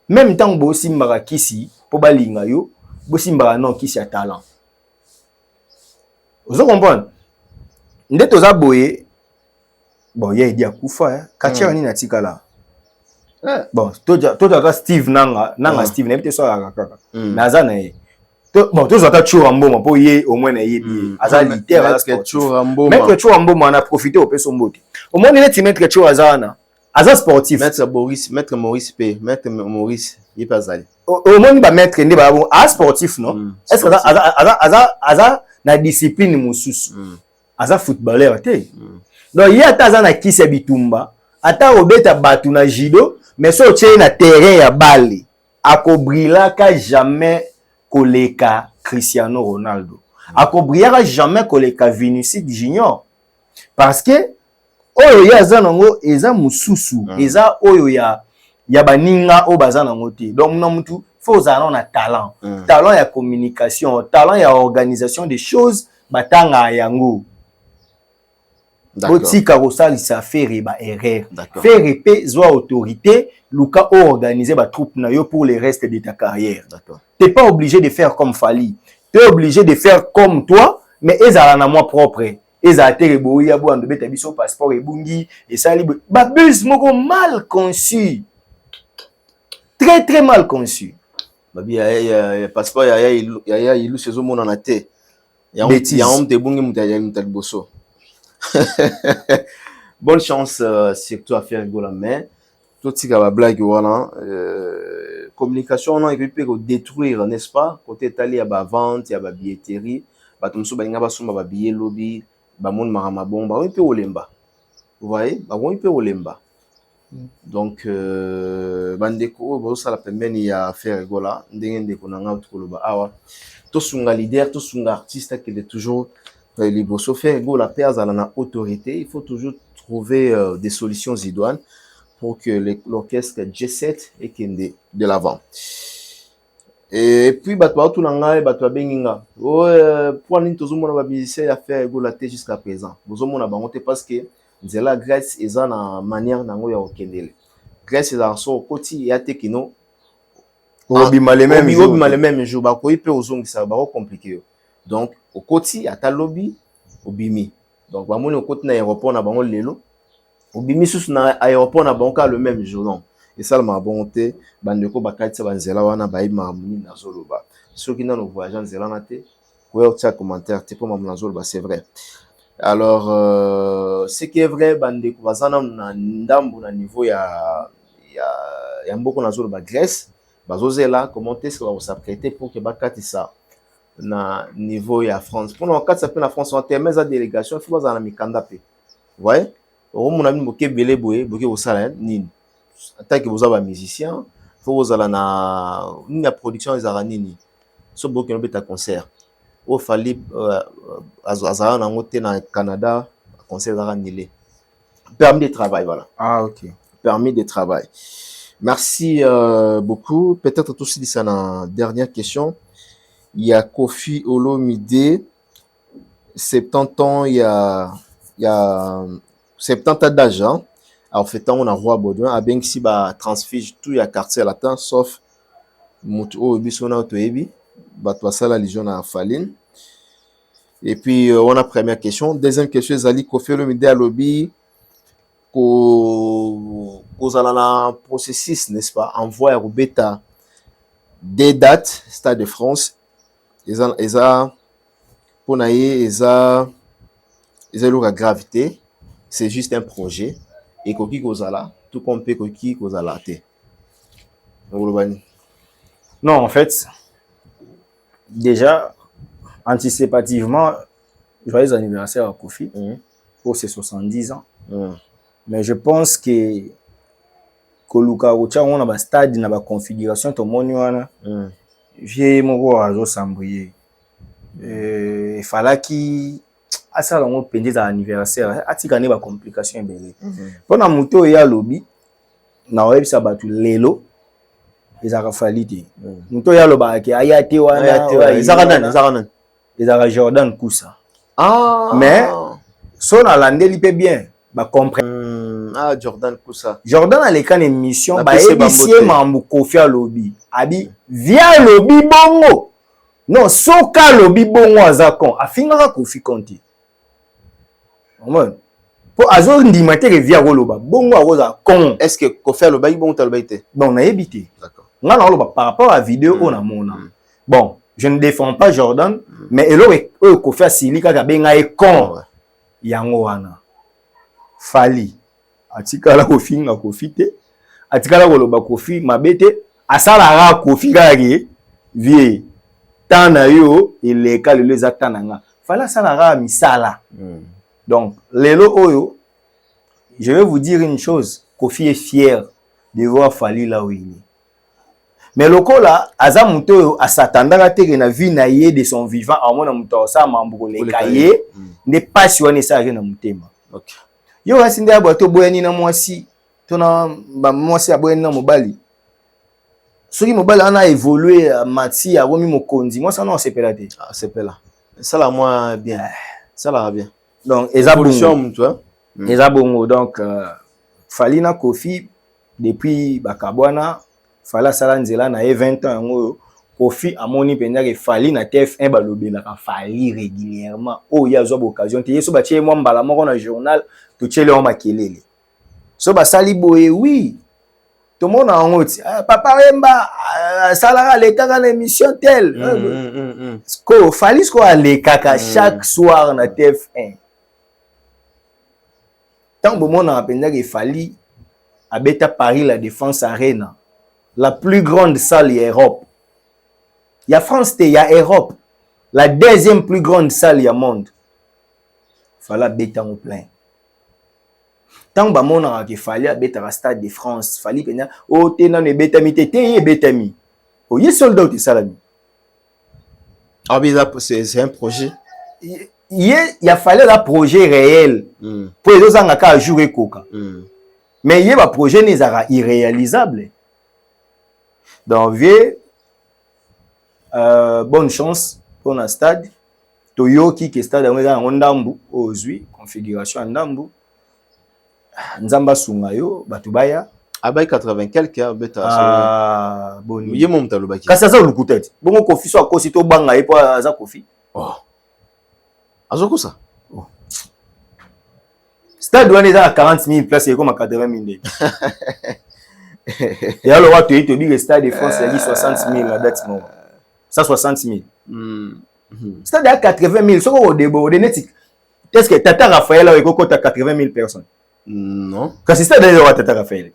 même temps bo simbaka kisi po balinga yo bo simbaka non kisi ya talent vous comprenez ndeto za boye bon ya idi akufa katia ni na tikala bon toi Steve nanga Steve n'habite so la kaka naza na ye bon toi zata chura mboma po ye au moins na ye bi aza littéraire maître chura mboma maître chura mboma na profiter au peso mbote au moins net maître chura zana aza sportif maître Maurice P maître Maurice yepazali au moins ba maître ndi ba bon sportif non est-ce que aza na discipline mususu aza footballeur te donc il ata aza na kisi bitumba ata obeta batu na judo mais so tche na terrain ya balle akobrilaka jamais koleka Cristiano Ronaldo akobrilaka jamais koleka Vinicius Junior parce que oyo ya zanango eza mususu eza oyo ya baninga o bazanango te donc na mutu faut zana na talent talent ya communication talent ya organisation des choses batanga yango botika kosalisa faire ba erreur faire épée soit autorité luka organiser ba troupe na yo pour le reste de ta carrière. T'es pas obligé de faire comme Fali, tu es obligé de faire comme toi mais ezala na moi propre ezala te boya bo ando beta biso passeport et bungi et sali ba bus moko mal conçu, très mal conçu. Babi ya passeport ya ilu saison mona na te ya on te bungi mutal bosso. Bonne chance surtout à faire gola mais tout ce qui va blague voilà communication on a peut détruire n'est-ce pas côté tali à ba vente ya ba billetterie ba tumso ba nga ba soma ba billet lobby ba monde marama bomba on peut olemba vous voyez ba on peut olemba donc bandeko bo ça la pembeni ya faire gola ndenge ndeko na nga tukoloba awa to sunga leader to sunga artiste qui est toujours libre sauf faire go la paix à la autorité il faut toujours trouver des solutions idoines pour que l'orchestre G7 et kende de l'avant et puis batwa tout nanga batwa benginga pour nini tozomona ba musicien à faire go la tête jusqu'à présent bozomona bango te parce que nzela Grèce eza na manière nango ya okendele Grèce eza so koti ya tekino obima les mêmes jours ba ko ipe ozongisa ba compliqué donc au côté à ta lobby au bimi donc ba moni au côté na aéroport na bango lelo au bimi sous na aéroport na bango le même jour non et ça ma bonté bandeko bakati banzela wana ba ima muni na zoloba ceux qui n'ont voyagé nzela na te ko yo tia commentaire te pour na zoloba c'est vrai alors ce qui est vrai bandeko bazana na ndambo na niveau ya mboko na zoloba Grèce bazozela comment est-ce que va s'apprêter pour que bakati ça na niveau ya France pour nous quatre ça peut la France en termes de délégation il faut bazana mikanda pe ouais au mon ami boké belé boye boké au sala nini tant que vous avez un musicien faut vous aller na une production des aranini so boké no beta concert au fali azara na ngote na Canada concert aranilé permis de travail voilà Ah, ok. permis de travail. Merci beaucoup. Peut-être aussi ça la dernière question. Il y a Kofi Olomide, 70 ans, il y a 70 ans d'âge. Hein? Alors, fait on a roi Baudouin, à bien que si ba transfige tout il y a quartier latin sauf Mutu Ebisona Otoebi, Batwa Sala Légion à Faline. Et puis on a première question. Deuxième question, Zali Kofi Olomide à lobby. Kozala na processus n'est-ce pas envoyer au bêta des dates Stade de France eza pour naie eza lourd gravité c'est juste un projet et koki kozala tout compte koki kozala té Non, en fait, déjà, anticipativement, joyeux anniversaire à Kofi pour ses 70 ans. Mais je pense que Koluka Rocha, on a un stade, on a une configuration, tout le monde j'ai mon réseau sambrier. Il fallait qu'il à ça on pendait à anniversaire, à ti gagner ba complication belé. Pendant moto ya lobby, na web ça batu lelo, ils a fallu moto ya loba ke ayate wana, ils a Jordan Koussa. Ah mais son a landé li pe bien, ba comprendre. Ah, Jordan Koussa. Jordan a l'écran émission, bah édition mambo Kofi lobby. Abi via lobby bongo. Non, soka lobby bongo azakon. Afinga Kofi Konti. Comment? Pour azo ndimate que via loba bongo aza kon. Est-ce que Kofi lobby bongo taloba été? Bon, na ebité. D'accord. On a loba par rapport à la vidéo on a mona. Bon, je ne défends pas Jordan, mais elo Kofi asili kaka benga e kon. Yango wana. Fali. Atikala kofinga kofite atikala koloba kofi mabete asala kofi gari vie tana yo eleka lelo za tananga fala sala misala donc lelo oyo je vais vous dire une chose Kofi est fier de voir Fali là où il est mais lokola aza muto oyo asatandaka teke na vie na ye de son vivant amona muto sa mambo leka ye ne pas sur ne sa na mutema. OK. Yo asinde abato boyani na mwasi tona ba mwasi aboyani na mobali soki mobali ana évoluer mati ya bomi mokonzi moi ça non sepela te ah sepela ça la moi bien ça la bien donc évolution tu vois ezabongo donc Fali na Kofi depuis bakabwana fala sala nzela na 20 ans ngo Kofi amoni penza ke Fali na TF1 balobela ka Fali régulièrement oh ya zo occasion te yeso ba tie moi mbala moko na journal to tchele o makelele so ba sali boye oui tout le monde a en route papa Remba salara le kaka na émission tel ko Fali ko ale kaka chaque soir na TF1 tant bon monde a penza ke Fali abeta Paris la Défense Arena la plus grande salle en Europe. Il y a France, il y a Europe. La deuxième plus grande salle du monde. Il fallait bêter en plein. Tant que mon a fallait bêter à Stade de France, fallait que oh t'es dans les bêtami, t'es bêtami. Oh y soldat de salami. Ah mais c'est un projet. Il a fallu un projet réel pour les autres à jouer coca. Mais il y a un projet n'est irréalisable. Donc bonne chance pour le stade. Toyoki qui stade en Ndambu ozui configuration Ndambu. Nzamba sungayo batubaya abai 80 quelque beta ah bon ye mom talobaki kasa za lukutete bongo Kofi so akosi to banga ye po aza Kofi oh azoko ça oh stade wana eza 40 000 places comme 80 000 et alors what tu dis le stade de France il dit 60 000 la date non 160 000 stade à 80 000 so au débordé netik est-ce que Tata Raphaël a 80 000 personnes non quand c'est stade de Tata Raphaël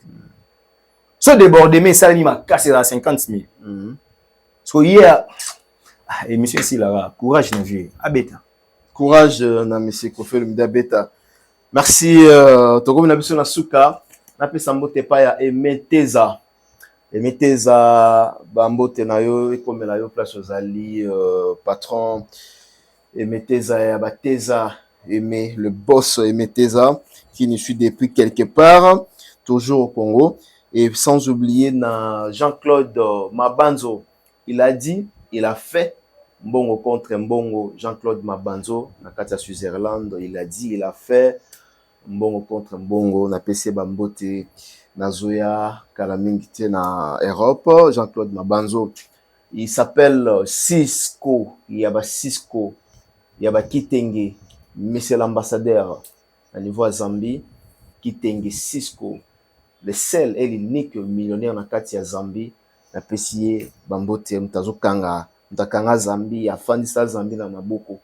So débordement ça il m'a cassé à 50 000. So hier et monsieur Silara, courage na vie. Abeta. Courage na monsieur Kofelo Midabeta. Merci Togo na biso na suka. Na pesa mbote pa ya Emeteza. Emeteza bambote na yo ekomela yo place ozali patron Emeteza ya Bateza Aimé le boss Emeteza qui nous suit depuis quelque part toujours au Congo et sans oublier na Jean-Claude Mabanzo. Il a dit, il a fait Mbongo contre Mbongo. Jean-Claude Mabanzo na kati ya Switzerland, il a dit, il a fait Mbongo contre Mbongo na PC Bambote na Zoya Kalamingite na Europe. Jean-Claude Mabanzo, il s'appelle Cisco. Il y a Cisco, il y a Kitenge, monsieur l'ambassadeur à niveau à Zambie. Kitenge Cisco, le seul et l'unique millionnaire na kati ya Zambie. Na PC Bambote mtazokanga mtakanga Zambie afandisa Zambie na maboko.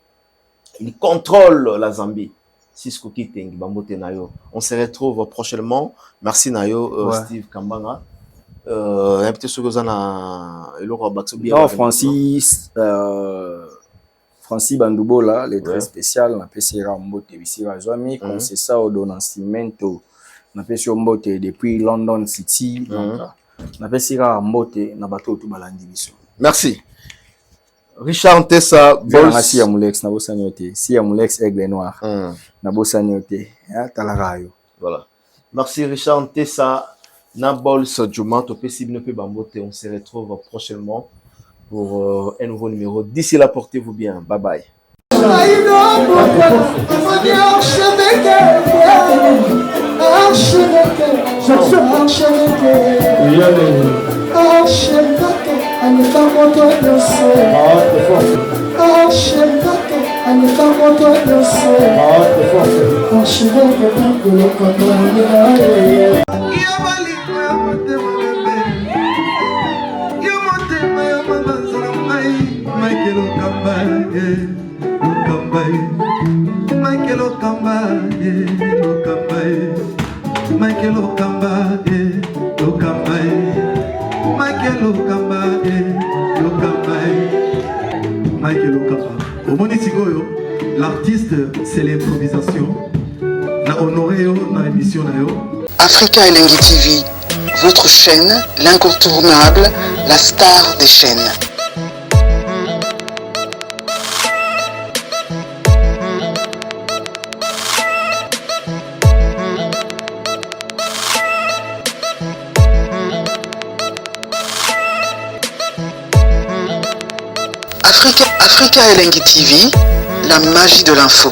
Il contrôle la Zambie. Cisco Kitenge Bambote nayo. On se retrouve prochainement. Merci nayo Steve Kambanga. Un petit chose na eloko bakso bien. Non, Francis Bandubola, le très spécial na PC Rambote bisira Zwami comme c'est ça au Donacimento na PC Mbote depuis London City donc na PC Rambote na bato tout balandi biso. Merci. Richard Ntessa, merci ya Mulex na bosanyote. Si ya Mulex Aigle Noir. Na bosanyote. Ya talarayo. Voilà. Merci Richard Ntessa. Na Bols Juma to possible pe Bambote. On se retrouve prochainement pour un nouveau numéro. D'ici là, portez-vous bien. Bye bye. L'artiste, c'est l'improvisation. La honoré dans l'émission. Africa Elengi TV, votre chaîne, l'incontournable, la star des chaînes. Africa Elengi TV, la magie de l'info.